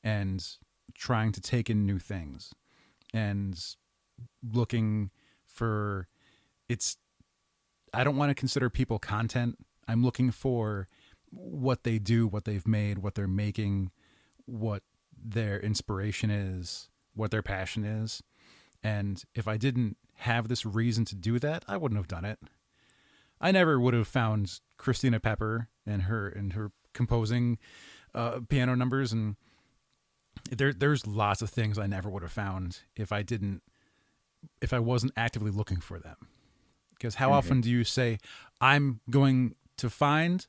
and trying to take in new things and looking for it's I don't want to consider people content. I'm looking for what they do, what they've made, what they're making, what their inspiration is, what their passion is. And if I didn't have this reason to do that, I wouldn't have done it. I never would have found Christina Pepper and her composing piano numbers, and there's lots of things I never would have found if I wasn't actively looking for them. Because how Mm-hmm. often do you say, I'm going to find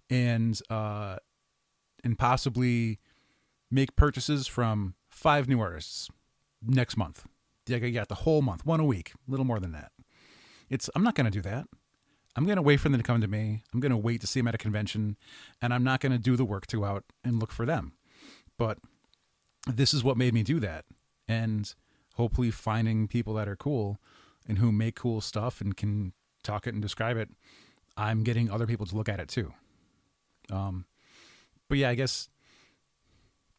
and possibly make purchases from 5 new artists next month? You got the whole month, one a week, a little more than that. I'm not going to do that. I'm going to wait for them to come to me. I'm going to wait to see them at a convention, and I'm not going to do the work to go out and look for them. But this is what made me do that. And hopefully finding people that are cool and who make cool stuff and can talk it and describe it, I'm getting other people to look at it too. But yeah, I guess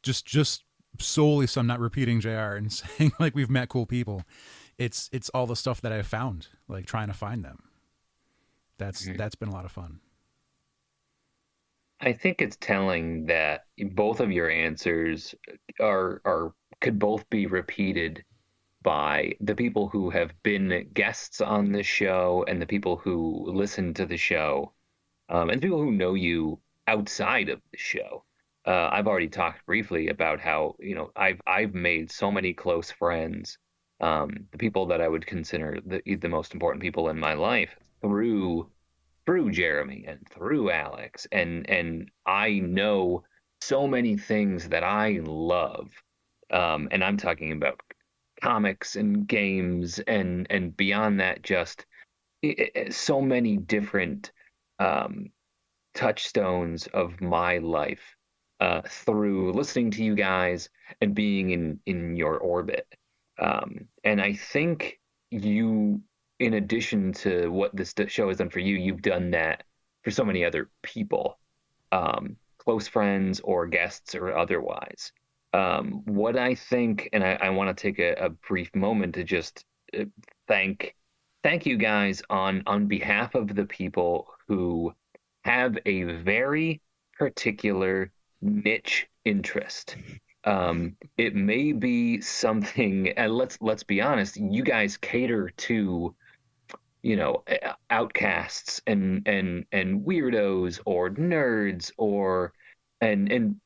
just solely so I'm not repeating JR and saying like we've met cool people. It's all the stuff that I've found, like trying to find them. Mm-hmm. That's been a lot of fun. I think it's telling that both of your answers are could both be repeated by the people who have been guests on this show and the people who listen to the show, and the people who know you outside of the show. I've already talked briefly about how I've made so many close friends, the people that I would consider the most important people in my life through through Jeremy and through Alex, and I know so many things that I love, and I'm talking about comics and games and beyond that, just so many different um, touchstones of my life through listening to you guys and being in your orbit. And I think you, in addition to what this show has done for you, you've done that for so many other people, close friends or guests or otherwise. What I think, and I want to take a brief moment to just uh, thank you guys on behalf of the people who have a very particular niche interest. It may be something, and let's be honest, you guys cater to, outcasts and weirdos or nerds or and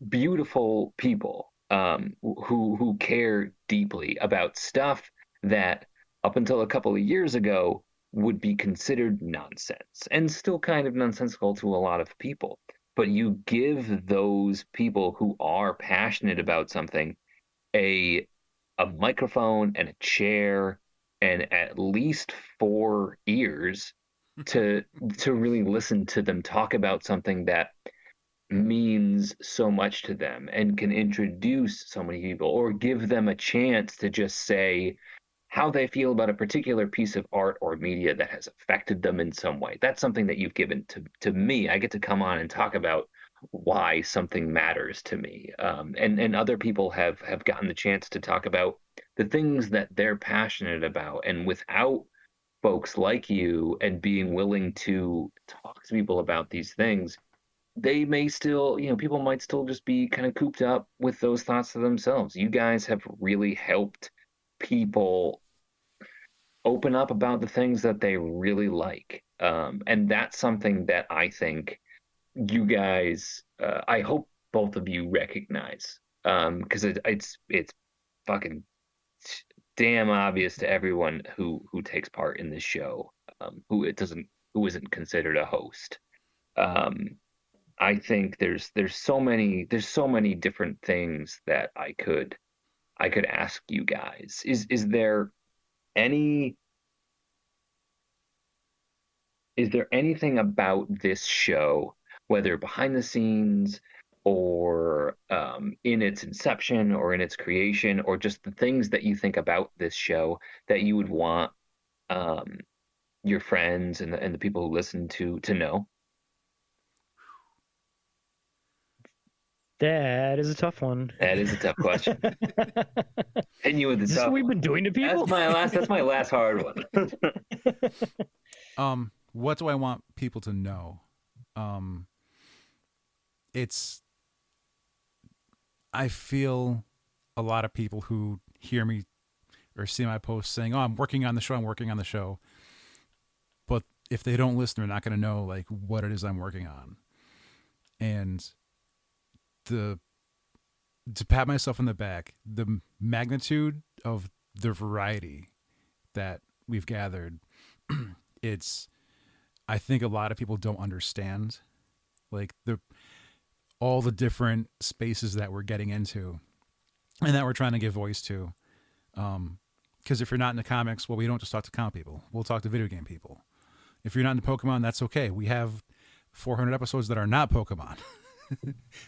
beautiful people who care deeply about stuff that up until a couple of years ago would be considered nonsense and still kind of nonsensical to a lot of people. But you give those people who are passionate about something a microphone and a chair and at least 4 ears to really listen to them talk about something that means so much to them and can introduce so many people or give them a chance to just say how they feel about a particular piece of art or media that has affected them in some way. That's something that you've given to me. I get to come on and talk about why something matters to me. And other people have gotten the chance to talk about the things that they're passionate about. And without folks like you and being willing to talk to people about these things, they may still, people might still just be kind of cooped up with those thoughts to themselves. You guys have really helped people open up about the things that they really like. And that's something that I think you guys, I hope both of you recognize, because it's fucking damn obvious to everyone who takes part in this show, who isn't considered a host. I think there's so many different things that I could ask you guys. Is there any is there anything about this show, whether behind the scenes or in its inception or in its creation, or just the things that you think about this show that you would want um, your friends and the people who listen to know? That is a tough one. That is a tough question. And you with the Is this tough what we've one. been doing to people? That's my last hard one. What do I want people to know? I feel a lot of people who hear me or see my posts saying, "Oh, I'm working on the show," but if they don't listen, they're not going to know like what it is I'm working on. And to pat myself on the back, the magnitude of the variety that we've gathered, I think a lot of people don't understand like all the different spaces that we're getting into and that we're trying to give voice to. Because if you're not into comics, well, we don't just talk to comic people. We'll talk to video game people. If you're not into Pokemon, that's okay. We have 400 episodes that are not Pokemon,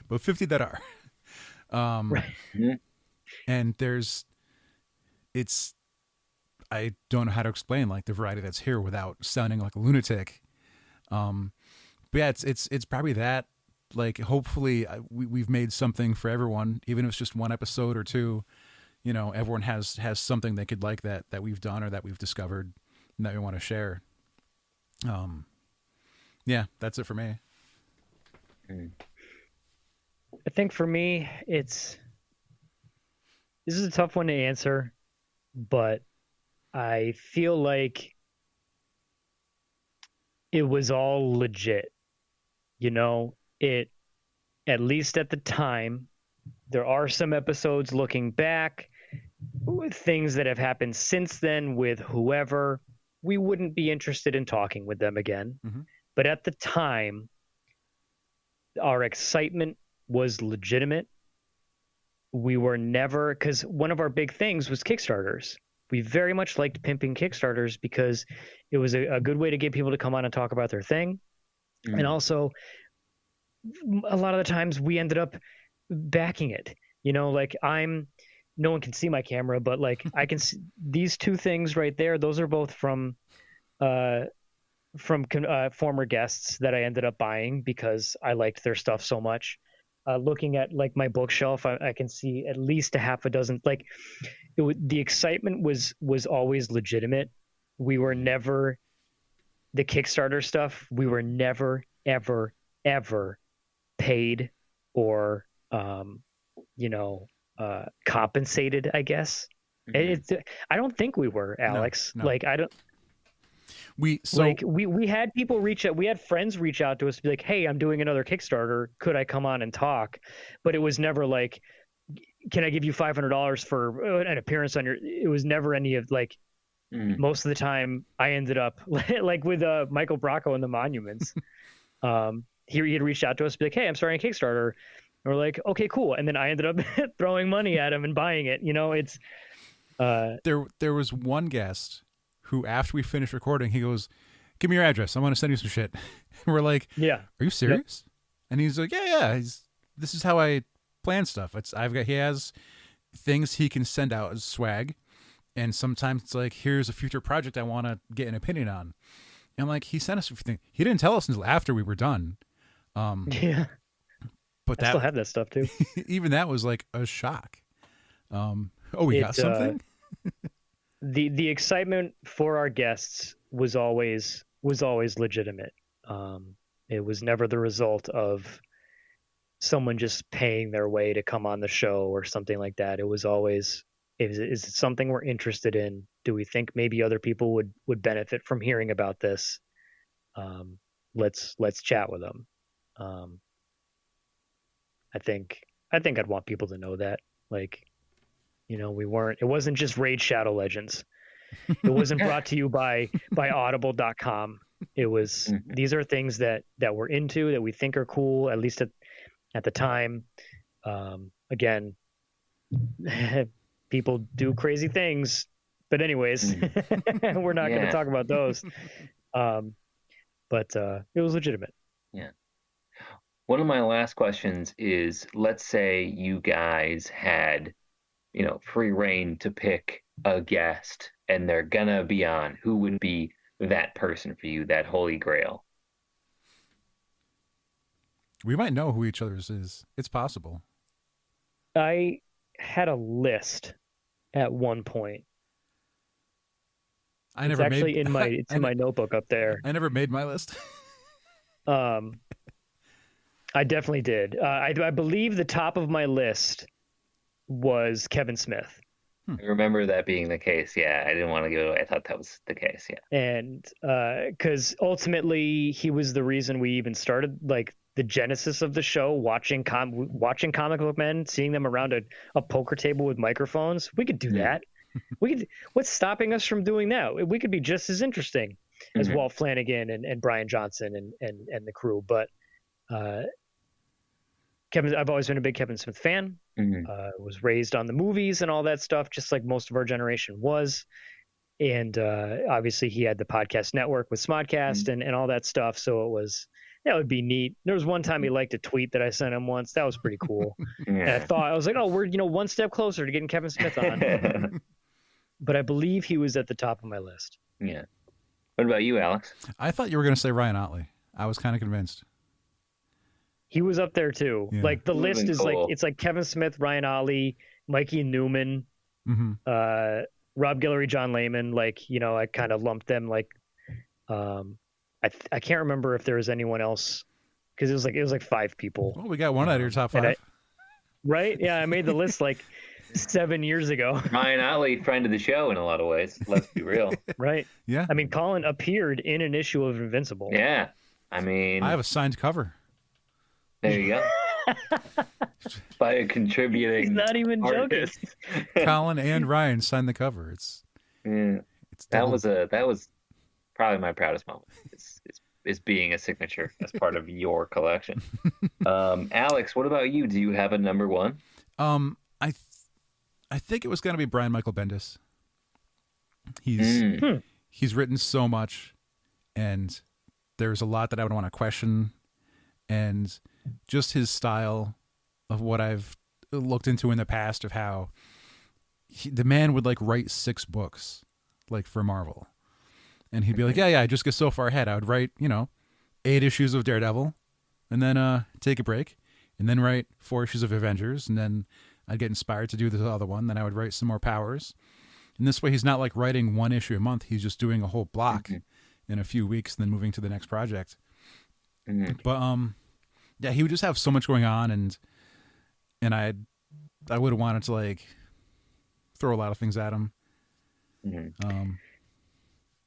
but 50 that are. Right. And I don't know how to explain like the variety that's here without sounding like a lunatic. But yeah, it's probably that. Like, hopefully, we've made something for everyone, even if it's just one episode or two. Everyone has something they could like that we've done or that we've discovered and that we want to share. Yeah, that's it for me. I think for me, this is a tough one to answer, but I feel like it was all legit. It, at least at the time, there are some episodes looking back, things that have happened since then with whoever, we wouldn't be interested in talking with them again. Mm-hmm. But at the time, our excitement was legitimate. We were never, because one of our big things was Kickstarters. We very much liked pimping Kickstarters because it was a good way to get people to come on and talk about their thing. Mm. And also, a lot of the times we ended up backing it. You know, like no one can see my camera, but like I can see these two things right there. Those are both from former guests that I ended up buying because I liked their stuff so much. Looking at like my bookshelf, I can see at least a half a dozen. Like the excitement was always legitimate. We were never the Kickstarter stuff. We were never ever ever paid or compensated. I guess I don't think we were, Alex. No. Like I don't. We had people reach out. We had friends reach out to us to be like, "Hey, I'm doing another Kickstarter. Could I come on and talk?" But it was never like, "Can I give you $500 for an appearance on your?" It was never any of like. Most of the time, I ended up like with Michael Bracco and the Monuments. He had reached out to us to be like, "Hey, I'm starting a Kickstarter." And we're like, "Okay, cool." And then I ended up throwing money at him and buying it. You know, it's there was one guest who, after we finished recording, he goes, "Give me your address. I want to send you some shit." And we're like, "Yeah, are you serious?" Yep. And he's like, "Yeah. This is how I plan stuff. He has things he can send out as swag, and sometimes it's like, here's a future project I want to get an opinion on." And I'm like, he sent us everything. He didn't tell us until after we were done. Yeah, but I still have that stuff too. Even that was like a shock. We got something. The excitement for our guests was always legitimate. It was never the result of someone just paying their way to come on the show or something like that. It was always, is it something we're interested in? Do we think maybe other people would benefit from hearing about this? Let's chat with them. I think I'd want people to know that, like, you know, it wasn't just Raid Shadow Legends. It wasn't brought to you by audible.com. It was, these are things that we're into, that we think are cool, at least at the time. Again, people do crazy things, but anyways, we're not going to talk about those. But it was legitimate. Yeah. One of my last questions is, let's say you guys had, free reign to pick a guest and they're gonna be on. Who would be that person for you, that holy grail? We might know who each other's is. It's possible. I had a list at one point. It's actually in my notebook up there. I never made my list. I definitely did. I believe the top of my list was Kevin Smith. I remember that being the case. Yeah, I didn't want to give it away. I thought that was the case. Yeah, and because ultimately he was the reason we even started, like, the genesis of the show. Watching comic book men, seeing them around a poker table with microphones. We could do that. What's stopping us from doing that? We could be just as interesting as Walt Flanagan and Brian Johnson and the crew. But I've always been a big Kevin Smith fan. Was raised on the movies and all that stuff, just like most of our generation was. And obviously he had the podcast network with Smodcast and all that stuff. So that would be neat. There was one time he liked a tweet that I sent him once. That was pretty cool. And I was like, oh, we're one step closer to getting Kevin Smith on. But I believe he was at the top of my list. Yeah. What about you, Alex? I thought you were going to say Ryan Otley. I was kind of convinced. He was up there too. Yeah. Like the list is cool. It's like Kevin Smith, Ryan Otley, Mikey Newman, Rob Guillory, John Layman. Like, I kind of lumped them. Like, I can't remember if there was anyone else, because it was like 5 people. Well, we got one out of your top 5. Right? Yeah, I made the list like 7 years ago. Ryan Otley, friend of the show in a lot of ways. Let's be real. Right. Yeah. I mean, Colin appeared in an issue of Invincible. Yeah. I mean, I have a signed cover. There you go. By a contributing. He's not even artist. joking. Colin and Ryan signed the cover. That was probably my proudest moment is being a signature as part of your collection. Alex, what about you? Do you have a number one? I think it was going to be Brian Michael Bendis. He's he's written so much, and there's a lot that I would want to question, and just his style of what I've looked into in the past of how the man would like write 6 books like for Marvel, and he'd be like, yeah, I just get so far ahead. I would write 8 issues of Daredevil, and then take a break, and then write 4 issues of Avengers, and then I'd get inspired to do the other one. Then I would write some more Powers. And this way, he's not like writing 1 issue a month. He's just doing a whole block in a few weeks and then moving to the next project. But yeah, he would just have so much going on, and I would have wanted to like throw a lot of things at him.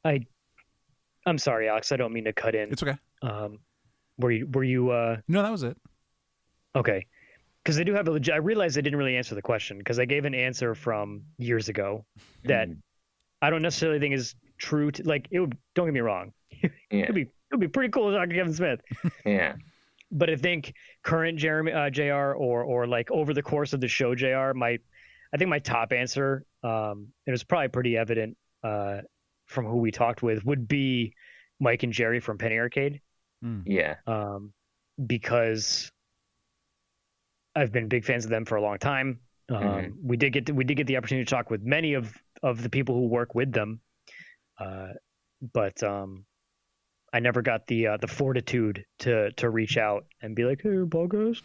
I'm sorry, Alex. I don't mean to cut in. It's okay. Were you? No, that was it. Okay. Because I do have I realized I didn't really answer the question because I gave an answer from years ago that I don't necessarily think is true. Like it would. Don't get me wrong. It'd be pretty cool to talk to Kevin Smith. Yeah. But I think current JR or like over the course of the show JR, I think my top answer, it was probably pretty evident from who we talked with, would be Mike and Jerry from Penny Arcade. Yeah. Because I've been big fans of them for a long time. We did get the opportunity to talk with many of the people who work with them, but I never got the fortitude to reach out and be like, "Hey, podcast,"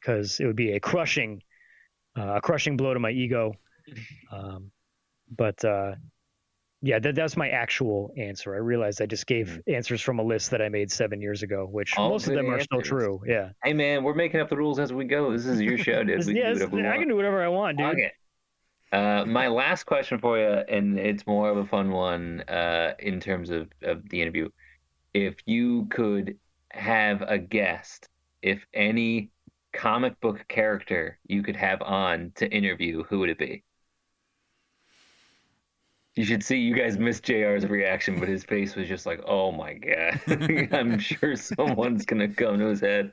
because it would be a crushing blow to my ego. But yeah, that's my actual answer. I realized I just gave answers from a list that I made 7 years ago, which most of them are still true. Yeah. Hey man, we're making up the rules as we go. This is your show, dude. Yes, I can do whatever I want, dude. Okay. My last question for you, and it's more of a fun one in terms of the interview. If you could have a guest, if any comic book character you could have on to interview, who would it be? You should see, you guys missed JR's reaction, but his face was just like, oh my God. I'm sure someone's going to come to his head.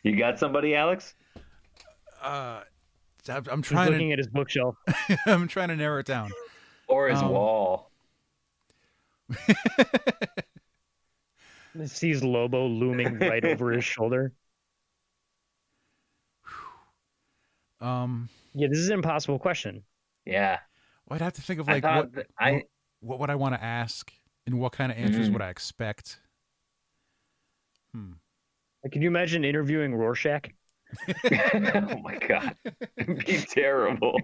You got somebody, Alex? I'm He's trying looking at his bookshelf. I'm trying to narrow it down. Or his wall. Sees Lobo looming right over his shoulder. Yeah, this is an impossible question. Yeah. Well, I'd have to think of like what would I want to ask and what kind of answers would I expect. Can you imagine interviewing Rorschach? Oh my God. It'd be terrible.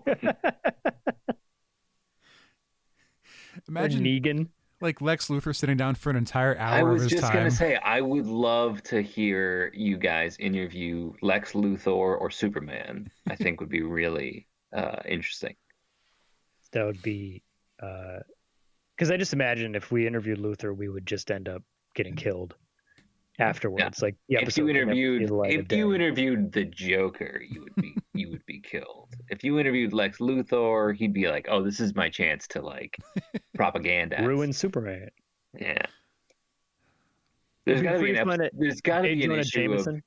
Imagine Negan. Like Lex Luthor sitting down for an entire hour I of was his just time. going to say, I would love to hear you guys interview Lex Luthor or Superman. I think would be really interesting. That would be because I just imagine if we interviewed Luthor, we would just end up getting killed afterwards. Yeah. Like the If episode you could never see interviewed the light of day. the Joker, you would be killed. If you interviewed Lex Luthor, he'd be like, "Oh, this is my chance to like propaganda ruin Superman." Yeah. There's got to be an issue Jameson. of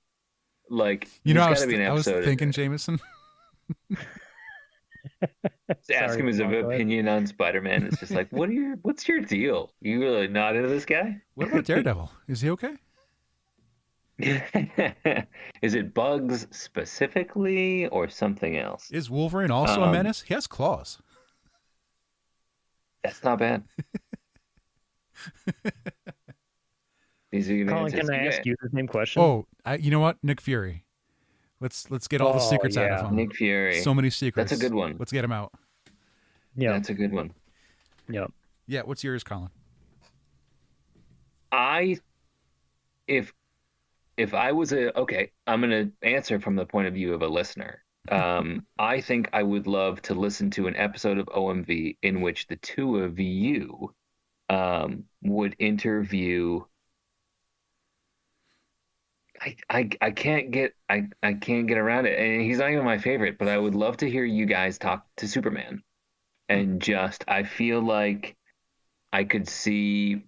like I was episode thinking Jameson. Just ask him his opinion on Spider-Man. It's just like, what's your deal? You really not into this guy? What about Daredevil? Is he okay? Is it bugs specifically or something else? Is Wolverine also a menace? He has claws. That's not bad. Colin, can I ask you the same question? Oh, you know what? Nick Fury. Let's get all the secrets out of him. Nick Fury. So many secrets. That's a good one. Let's get him out. Yeah, that's a good one. Yeah. Yeah. What's yours, Colin? If I was I'm going to answer from the point of view of a listener. I think I would love to listen to an episode of OMV in which the two of you would interview. I can't get around it, and he's not even my favorite. But I would love to hear you guys talk to Superman, and I feel like I could see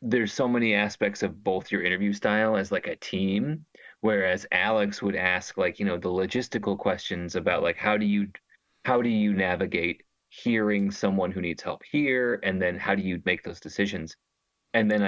there's so many aspects of both your interview style as like a team, whereas Alex would ask like, the logistical questions about like how do you navigate hearing someone who needs help here, and then how do you make those decisions? And then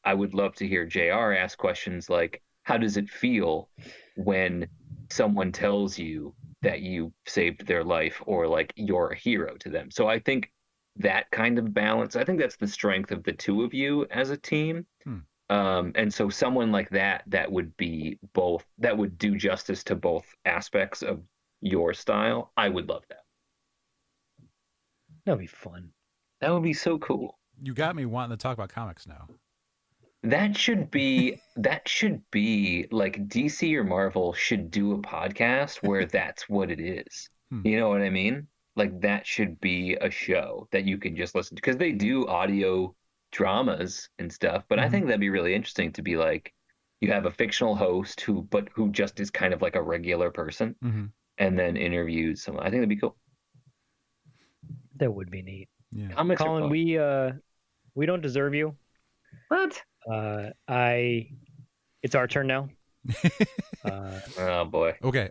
I would love to hear JR ask questions like, how does it feel when someone tells you that you saved their life or like you're a hero to them? So I think that kind of balance, I think that's the strength of the two of you as a team. Hmm. And so someone like that would be both, that would do justice to both aspects of your style. I would love that. That'd be fun. That would be so cool. You got me wanting to talk about comics now. That should be like DC or Marvel should do a podcast where that's what it is. Hmm. You know what I mean? Like that should be a show that you can just listen to, because they do audio dramas and stuff, but I Mhm. think that'd be really interesting to be like, you have a fictional host who just is kind of like a regular person, Mm-hmm. and then interviews someone. I think that'd be cool. That would be neat. Yeah. Comics are Colin, fun. we don't deserve you. What? It's our turn now. Oh boy. Okay.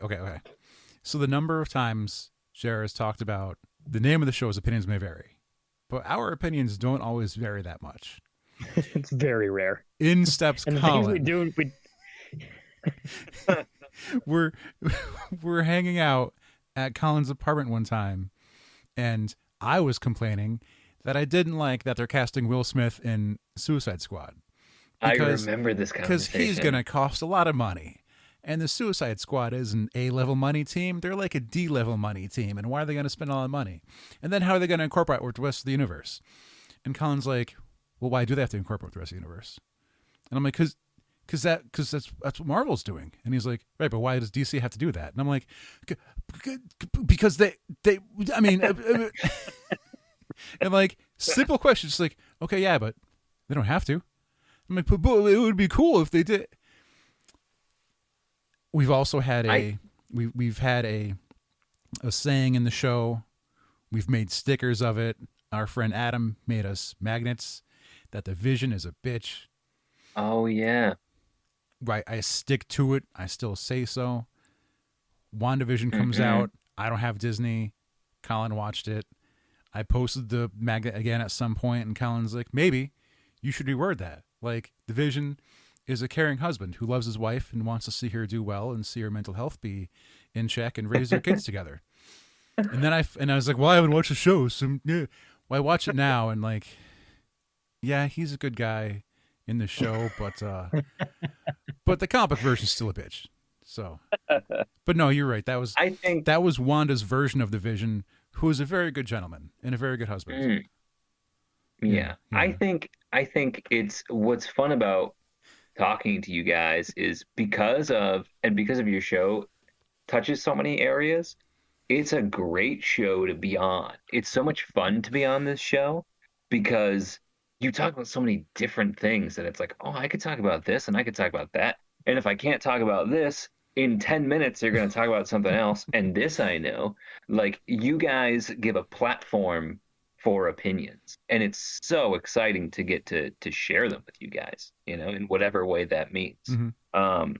So the number of times Jared has talked about the name of the show's opinions may vary, but our opinions don't always vary that much. It's very rare. In steps And the things we Colin. do, We're hanging out at Colin's apartment one time, and I was complaining that I didn't like that they're casting Will Smith in Suicide Squad. I Because- remember this Because conversation. he's going to cost a lot of money. And the Suicide Squad is an A-level money team. They're like a D-level money team. And why are they going to spend all that money? And then how are they going to incorporate with the rest of the universe? And Colin's like, well, why do they have to incorporate with the rest of the universe? And I'm like, because that's what Marvel's doing. And he's like, right, but why does DC have to do that? And I'm like, because they I mean, and like simple questions, just like, okay, yeah, but they don't have to. I'm like, but it would be cool if they did. We've also had we've had a saying in the show. We've made stickers of it. Our friend Adam made us magnets that the Vision is a bitch. Oh yeah. Right, I stick to it. I still say so. WandaVision comes Mhm. out. I don't have Disney. Colin watched it. I posted the magnet again at some point, and Colin's like, maybe you should reword that. Like, the Vision is a caring husband who loves his wife and wants to see her do well and see her mental health be in check and raise their kids together. And then I was like, well, I haven't watched the show, so yeah. Well, I watch it now, and like, yeah, he's a good guy in the show, but the comic version's still a bitch. So, but no, you're right. I think That was Wanda's version of the Vision, who is a very good gentleman and a very good husband. Mm. Yeah. Yeah. I think it's what's fun about talking to you guys is because of your show touches so many areas. It's a great show to be on. It's so much fun to be on this show because you talk about so many different things that it's like, oh, I could talk about this and I could talk about that. And if I can't talk about this, in 10 minutes, you're going to talk about something else. And this I know, like, you guys give a platform for opinions. And it's so exciting to get to share them with you guys, in whatever way that means. Mhm.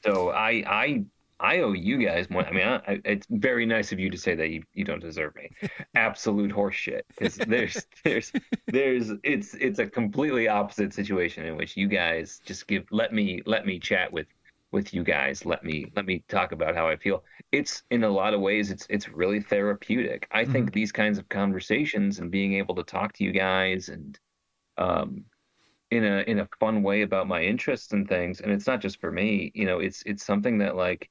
So I owe you guys more. I mean, it's very nice of you to say that you don't deserve me. Absolute horseshit. Because it's a completely opposite situation in which you guys just let me chat with you guys. Let me talk about how I feel. It's in a lot of ways it's really therapeutic. I think these kinds of conversations and being able to talk to you guys and in a fun way about my interests and things, and it's not just for me, it's something that, like,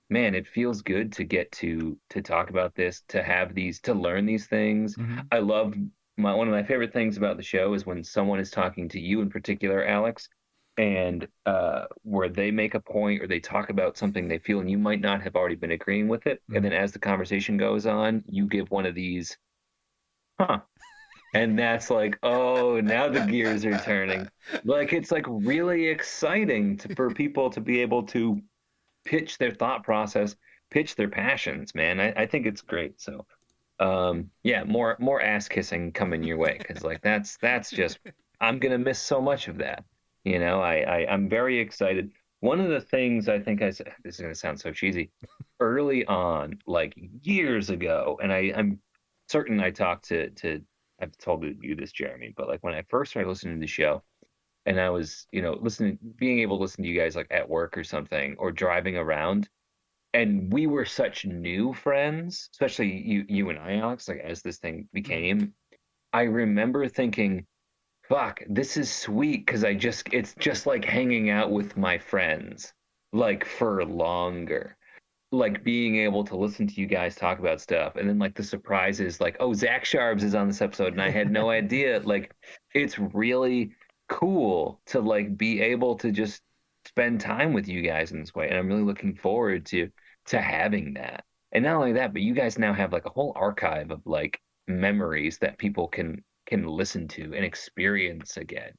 man, it feels good to get to talk about this, to have these, to learn these things. Mhm. I love one of my favorite things about the show is when someone is talking to you in particular, Alex, and where they make a point or they talk about something they feel and you might not have already been agreeing with it, and then as the conversation goes on, you give one of these, huh? And that's like, oh, now the gears are turning. Like, it's like really exciting for people to be able to pitch their thought process, pitch their passions, man. I think it's great. So Yeah, more ass kissing coming your way, because like that's just, I'm gonna miss so much of that. I'm very excited. One of the things I think this is gonna sound so cheesy, early on, like years ago, and I'm certain I talked to I've told you this, Jeremy, but like when I first started listening to the show, and I was, being able to listen to you guys like at work or something, or driving around, and we were such new friends, especially you and I, Alex, like as this thing became. I remember thinking, fuck, this is sweet, because it's just like hanging out with my friends, like for longer. Like being able to listen to you guys talk about stuff, and then like the surprises, like, oh, Zach Sharbs is on this episode and I had no idea. Like, it's really cool to like be able to just spend time with you guys in this way, and I'm really looking forward to having that. And not only that, but you guys now have like a whole archive of like memories that people can listen to and experience again.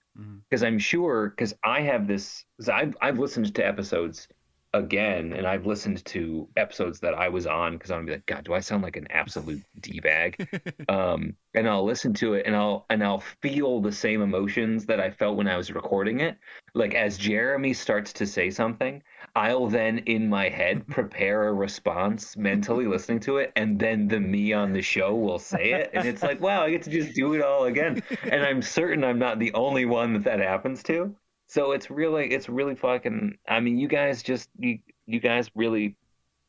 Because I'm sure, because I have this, because I've listened to episodes again, and I've listened to episodes that I was on, because I'm gonna be like, God, do I sound like an absolute d-bag? And I'll listen to it, and I'll feel the same emotions that I felt when I was recording it. Like as Jeremy starts to say something, I'll then in my head prepare a response mentally listening to it, and then the me on the show will say it, and it's like, wow, I get to just do it all again. And I'm certain I'm not the only one that happens to. So it's really fucking. I mean, you guys just you guys really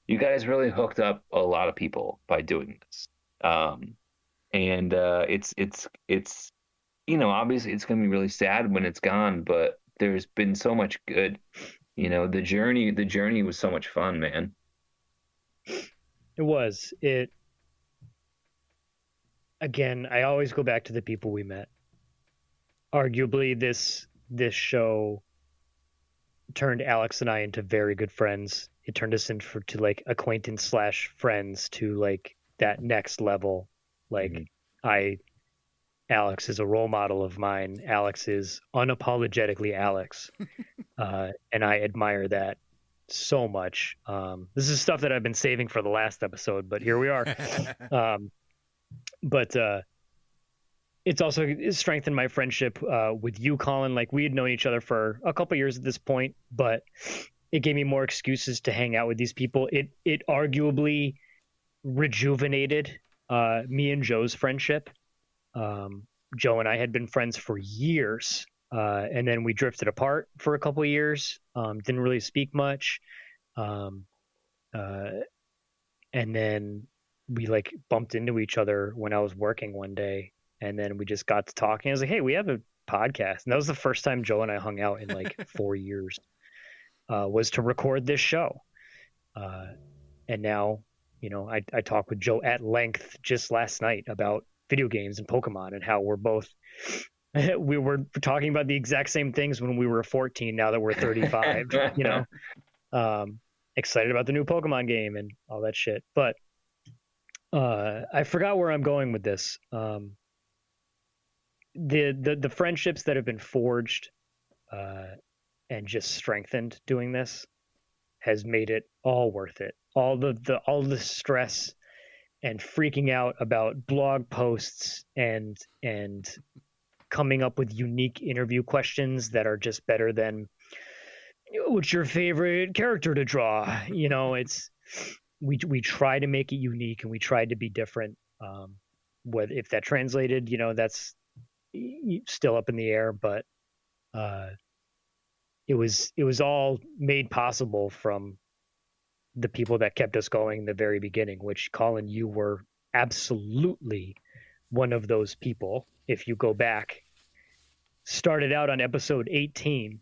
hooked up a lot of people by doing this. And it's obviously it's gonna be really sad when it's gone, but there's been so much good. The journey was so much fun, man. It was. It again, I always go back to the people we met. Arguably, this show turned Alex and I into very good friends. It turned us into like acquaintance slash friends to like that next level. Like Alex is a role model of mine. Alex is unapologetically Alex. And I admire that so much. This is stuff that I've been saving for the last episode, but here we are. But it's also strengthened my friendship with you, Colin. Like we had known each other for a couple years at this point, but it gave me more excuses to hang out with these people. It arguably rejuvenated me and Joe's friendship. Joe and I had been friends for years, and then we drifted apart for a couple years. Didn't really speak much, and then we like bumped into each other when I was working one day, and then we just got to talking. I was like, "Hey, we have a podcast," and that was the first time Joe and I hung out in like 4 years. Was to record this show, and now I talked with Joe at length just last night about video games and Pokemon and how we're both we were talking about the exact same things when we were 14. Now that we're 35, excited about the new Pokemon game and all that shit. But I forgot where I'm going with this. The friendships that have been forged and just strengthened doing this has made it all worth it. All the stress and freaking out about blog posts and coming up with unique interview questions that are just better than what's your favorite character to draw. It's we try to make it unique, and we tried to be different. Whether if that translated, that's still up in the air, but it was all made possible from the people that kept us going in the very beginning, which, Colin, you were absolutely one of those people. If you go back, started out on episode 18,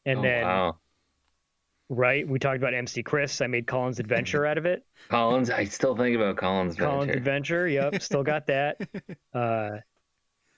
and wow. Right, we talked about MC Chris. I made Colin's Adventure out of it. Colin's, I still think about Colin's Adventure. Yep, still got that.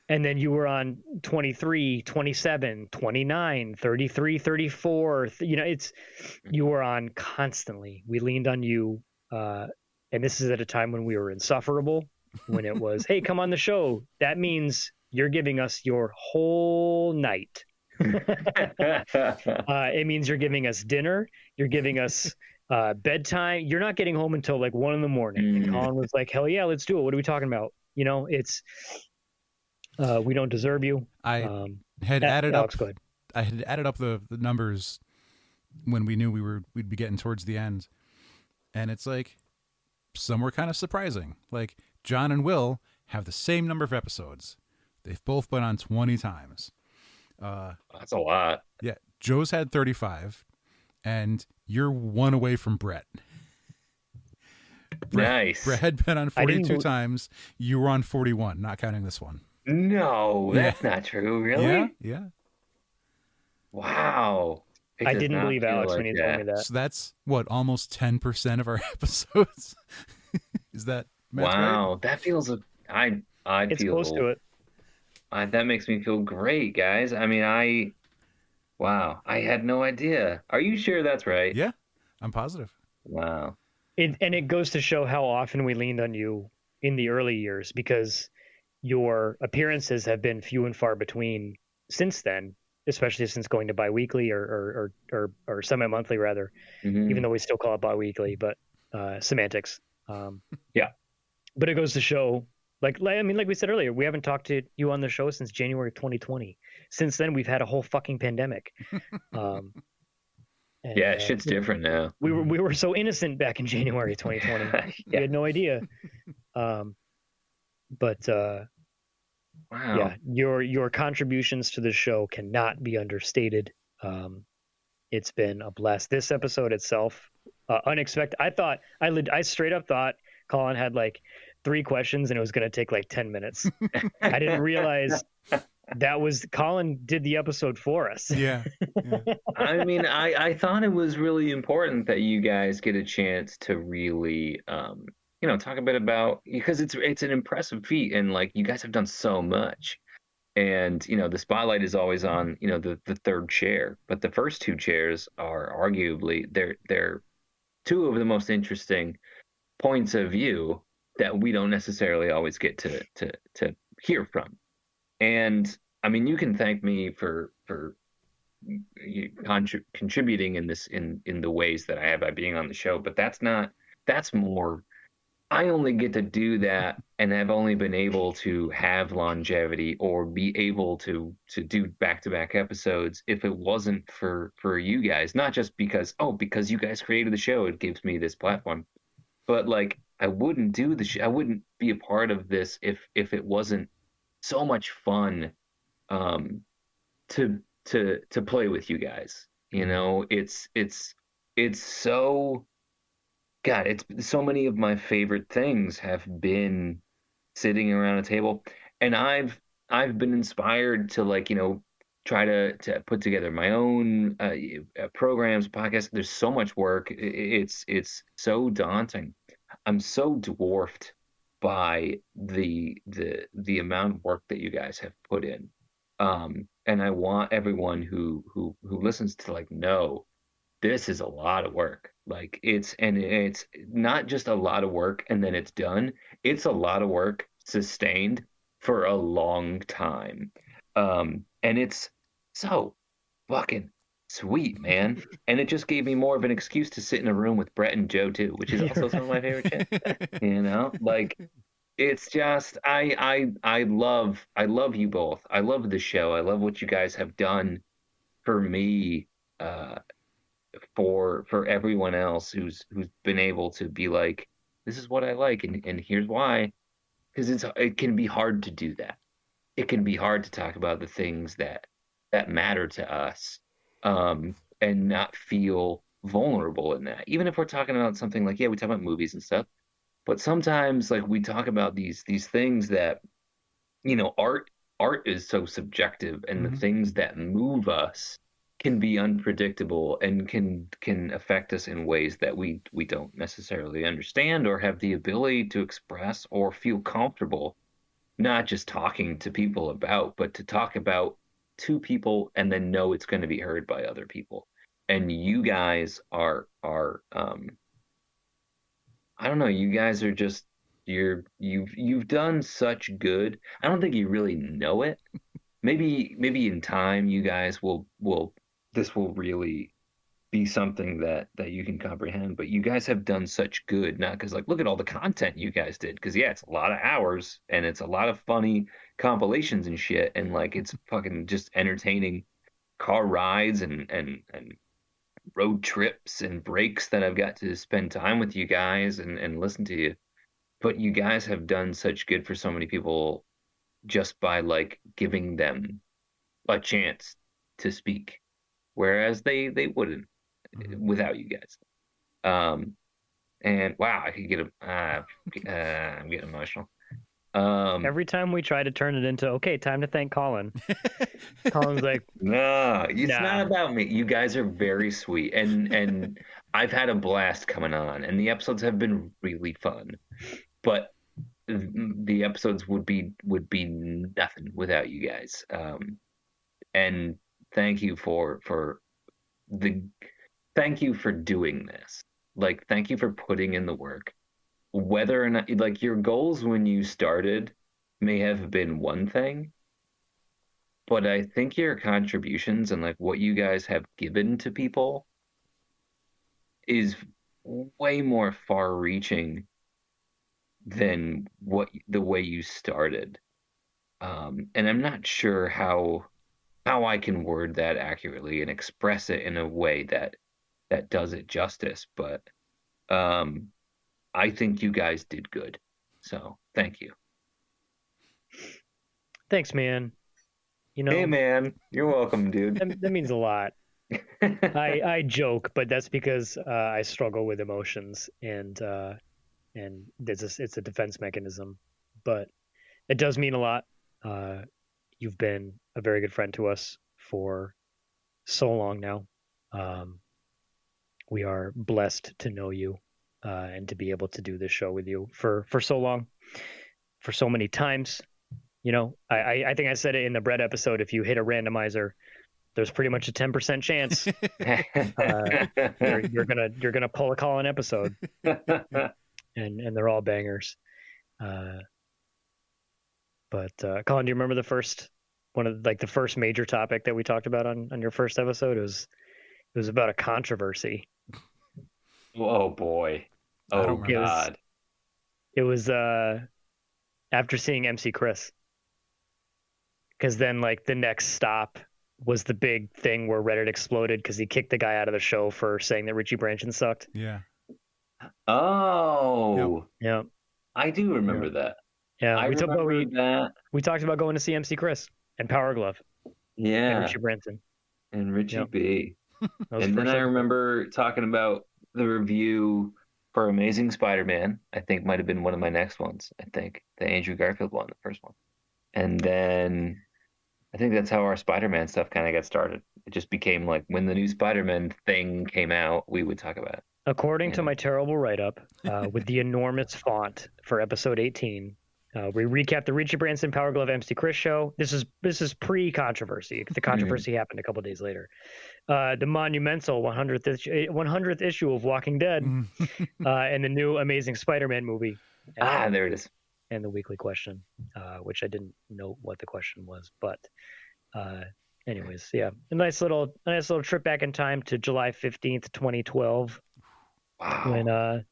And then you were on 23, 27, 29, 33, 34. You were on constantly. We leaned on you. And this is at a time when we were insufferable, when it was, hey, come on the show. That means you're giving us your whole night. It means you're giving us dinner. You're giving us bedtime. You're not getting home until like 1 a.m. And Colin was like, hell yeah, let's do it. What are we talking about? You know, it's we don't deserve you. I had added Alex, up. go ahead. I had added up the numbers when we knew we'd be getting towards the end, and it's like some were kind of surprising. Like John and Will have the same number of episodes. They've both been on 20 times. That's a lot. Yeah, Joe's had 35, and you're one away from Brett. Nice. Brett had been on 42 times. You were on 41, not counting this one. No, that's not true. Really? Yeah, yeah. Wow. I didn't believe Alex when he told me that. So that's what, almost 10% of our episodes. Is that math wow? Right? That feels. It's feel close to it. That makes me feel great, guys. I mean, wow, I had no idea. Are you sure that's right? Yeah, I'm positive. Wow. And it goes to show how often we leaned on you in the early years, because your appearances have been few and far between since then, especially since going to biweekly or semi-monthly rather, even though we still call it biweekly, but semantics. Yeah. But it goes to show, like we said earlier, we haven't talked to you on the show since January 2020. Since then, we've had a whole fucking pandemic. Yeah, shit's different now. We were so innocent back in January 2020. Yeah. We had no idea. But wow. yeah, your contributions to the show cannot be understated. It's been a blast. This episode itself, unexpected. I straight up thought Colin had like 3 questions and it was going to take like 10 minutes. I didn't realize that was Colin did the episode for us. Yeah. I mean, I thought it was really important that you guys get a chance to really, talk a bit about, because it's an impressive feat, and like you guys have done so much, and the spotlight is always on the third chair, but the first 2 chairs are arguably they're 2 of the most interesting points of view that we don't necessarily always get to hear from. And I mean, you can thank me for contributing in this in the ways that I have by being on the show, but that's more. I only get to do that, and have only been able to have longevity or be able to do back-to-back episodes if it wasn't for you guys. Not just because you guys created the show, it gives me this platform, but like I wouldn't do the show. I wouldn't be a part of this if it wasn't so much fun to play with you guys. It's so, God, it's so many of my favorite things have been sitting around a table, and I've been inspired to try to put together my own programs, podcasts. There's so much work. It's so daunting. I'm so dwarfed by the amount of work that you guys have put in, and I want everyone who listens to know this is a lot of work. Like it's not just a lot of work and then it's done. It's a lot of work sustained for a long time, and it's so fucking sweet, man. And it just gave me more of an excuse to sit in a room with Brett and Joe too, which is also some of my favorite shit. Like it's just I love you both. I love the show. I love what you guys have done for me, for everyone else who's been able to be like, this is what I like, and here's why. Because it can be hard to do that. It can be hard to talk about the things that matter to us, and not feel vulnerable in that. Even if we're talking about something like, we talk about movies and stuff, but sometimes we talk about these things that, art is so subjective, and the things that move us can be unpredictable and can affect us in ways that we don't necessarily understand or have the ability to express or feel comfortable, not just talking to people about, but to talk about to people and then know it's going to be heard by other people. And you guys are I don't know, you guys are just you've done such good. I don't think you really know it. Maybe in time you guys will this will really be something that you can comprehend. But you guys have done such good, not because like look at all the content you guys did, because yeah, it's a lot of hours and it's a lot of funny compilations and shit, and like it's fucking just entertaining car rides and road trips and breaks that I've got to spend time with you guys and listen to you. But you guys have done such good for so many people just by like giving them a chance to speak, whereas they wouldn't without you guys. And wow, I could get I'm getting emotional. Every time we try to turn it into, okay, time to thank Colin, Colin's like, no, it's nah. not about me. You guys are very sweet, and I've had a blast coming on, and the episodes have been really fun. But the episodes would be nothing without you guys. And thank you for thank you for doing this. Like, thank you for putting in the work. Whether or not, like, your goals when you started may have been one thing, but I think your contributions and like what you guys have given to people is way more far-reaching than what the way you started. And I'm not sure how I can word that accurately and express it in a way that does it justice, but I think you guys did good. So thank you. Thanks, man. You know, Hey man, you're welcome, dude. that means a lot. I joke, but that's because I struggle with emotions, and it's a defense mechanism. But it does mean a lot. You've been a very good friend to us for so long now. We are blessed to know you and to be able to do this show with you for so long, for so many times. You know, I think I said it in the bread episode. If you hit a randomizer, there's pretty much a 10% chance you're gonna pull a Colin episode, and they're all bangers. But Colin, do you remember the first the first major topic that we talked about on your first episode? It was about a controversy. Oh boy. Oh God. It was after seeing MC Chris. Because then like the next stop was the big thing where Reddit exploded because he kicked the guy out of the show for saying that Richie Branson sucked. Yeah. Oh. Yeah. I do remember that. Yeah. I remember that. We talked about going to see MC Chris and Power Glove. Yeah. And Richie Branson. And Richie B. And then I remember talking about the review for Amazing Spider-Man. I think might have been one of my next ones. I think the Andrew Garfield one, the first one. And then I think that's how our Spider-Man stuff kind of got started. It just became like when the new Spider-Man thing came out, we would talk about it. According to my terrible write-up, with the enormous font for episode 18, we recap the Richie Branson Power Glove MC Chris show. This is pre-controversy. The controversy happened a couple days later. The monumental 100th issue of Walking Dead, and the new Amazing Spider-Man movie. There it is. And the weekly question, which I didn't know what the question was, but anyways, yeah, a nice little trip back in time to July 15th, 2012. Wow.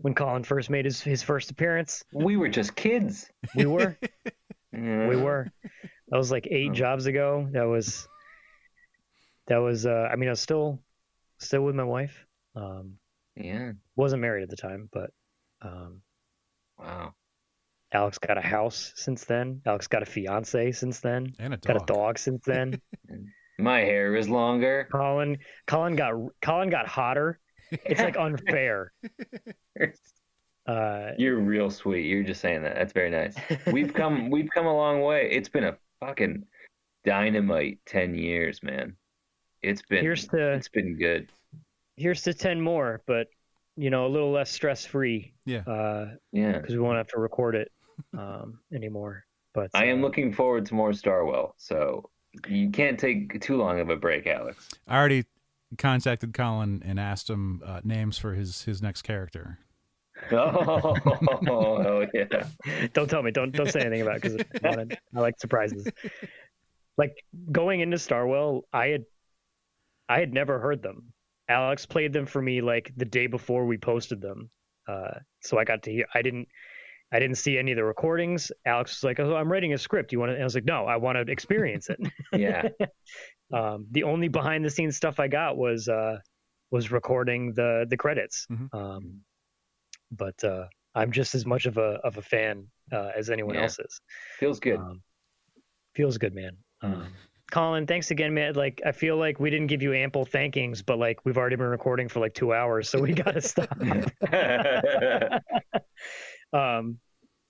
When Colin first made his first appearance. We were just kids. We were. We were. That was like 8 jobs ago. That was I mean, I was still with my wife. Yeah. Wasn't married at the time, but wow. Alex got a house since then. Alex got a fiance since then. And a dog. Got a dog since then. My hair is longer. Colin got hotter. It's like unfair. You're real sweet. You're just saying that. That's very nice. We've come a long way. It's been a fucking dynamite 10 years, man. It's been good. Here's to 10 more, but you know, a little less stress free. Yeah. Because we won't have to record it anymore. But I am looking forward to more Starwell, so you can't take too long of a break, Alex. I already contacted Colin and asked him names for his next character. Oh, hell yeah! Don't tell me. Don't say anything about it because I like surprises. Like going into Starwell, I had never heard them. Alex played them for me like the day before we posted them. So I got to hear. I didn't see any of the recordings. Alex was like, "Oh, I'm writing a script. You want to?" And I was like, "No, I want to experience it." Yeah. The only behind the scenes stuff I got was recording the credits. Mhm. But I'm just as much of a fan as anyone Yeah. else is. Feels good. Feels good, man. Colin, thanks again, man. Like, I feel like we didn't give you ample thankings, but like we've already been recording for like 2 hours, so we gotta stop.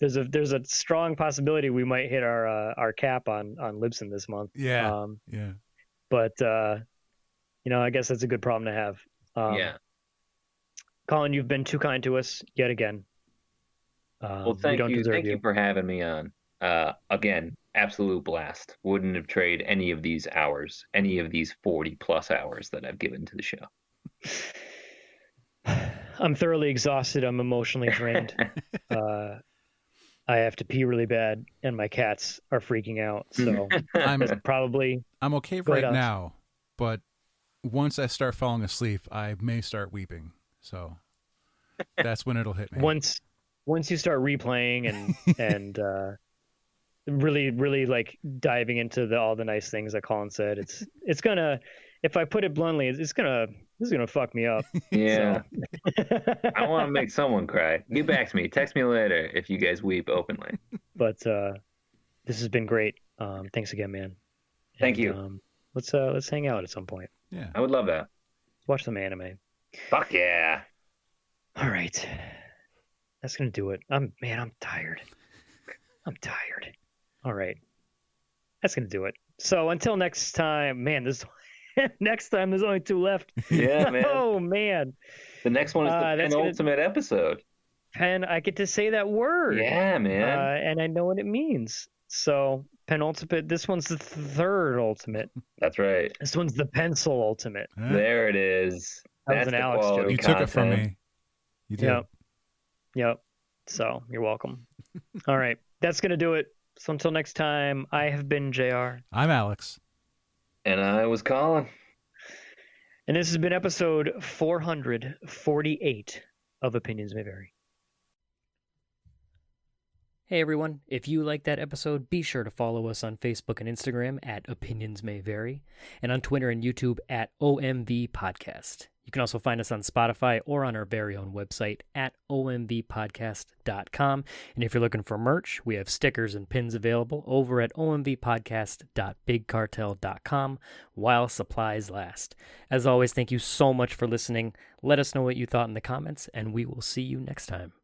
There's a strong possibility we might hit our cap on Libsyn this month. Yeah. But I guess that's a good problem to have. Yeah. Colin, you've been too kind to us yet again. Well, thank you. Thank you you for having me on. Again, absolute blast. Wouldn't have traded any of these hours, any of these 40 plus hours that I've given to the show. I'm thoroughly exhausted. I'm emotionally drained. I have to pee really bad, and my cats are freaking out. So I'm okay right now, but once I start falling asleep, I may start weeping. So that's when it'll hit me. Once you start replaying and really, really like diving into all the nice things that Colin said, it's gonna, if I put it bluntly, this is gonna fuck me up. Yeah. So. I want to make someone cry. Get back to me. Text me later if you guys weep openly. But this has been great. Thanks again, man. Thank you. Let's hang out at some point. Yeah, I would love that. Watch some anime. Fuck yeah. All right. That's gonna do it. I'm tired. I'm tired. All right. That's gonna do it. So until next time, man, next time there's only 2 left. Yeah, man. Oh man. The next one is the penultimate episode. I get to say that word. Yeah, man. And I know what it means. So penultimate. This one's the 3rd ultimate. That's right. This one's the pencil ultimate. There it is. That's an Alex joke. You took it from me. You did. Yep. So you're welcome. All right. That's going to do it. So until next time, I have been JR. I'm Alex. And I was Colin. And this has been episode 448 of Opinions May Vary. Hey everyone, if you liked that episode, be sure to follow us on Facebook and Instagram at Opinions May Vary, and on Twitter and YouTube at OMV Podcast. You can also find us on Spotify or on our very own website at omvpodcast.com. And if you're looking for merch, we have stickers and pins available over at omvpodcast.bigcartel.com while supplies last. As always, thank you so much for listening. Let us know what you thought in the comments, and we will see you next time.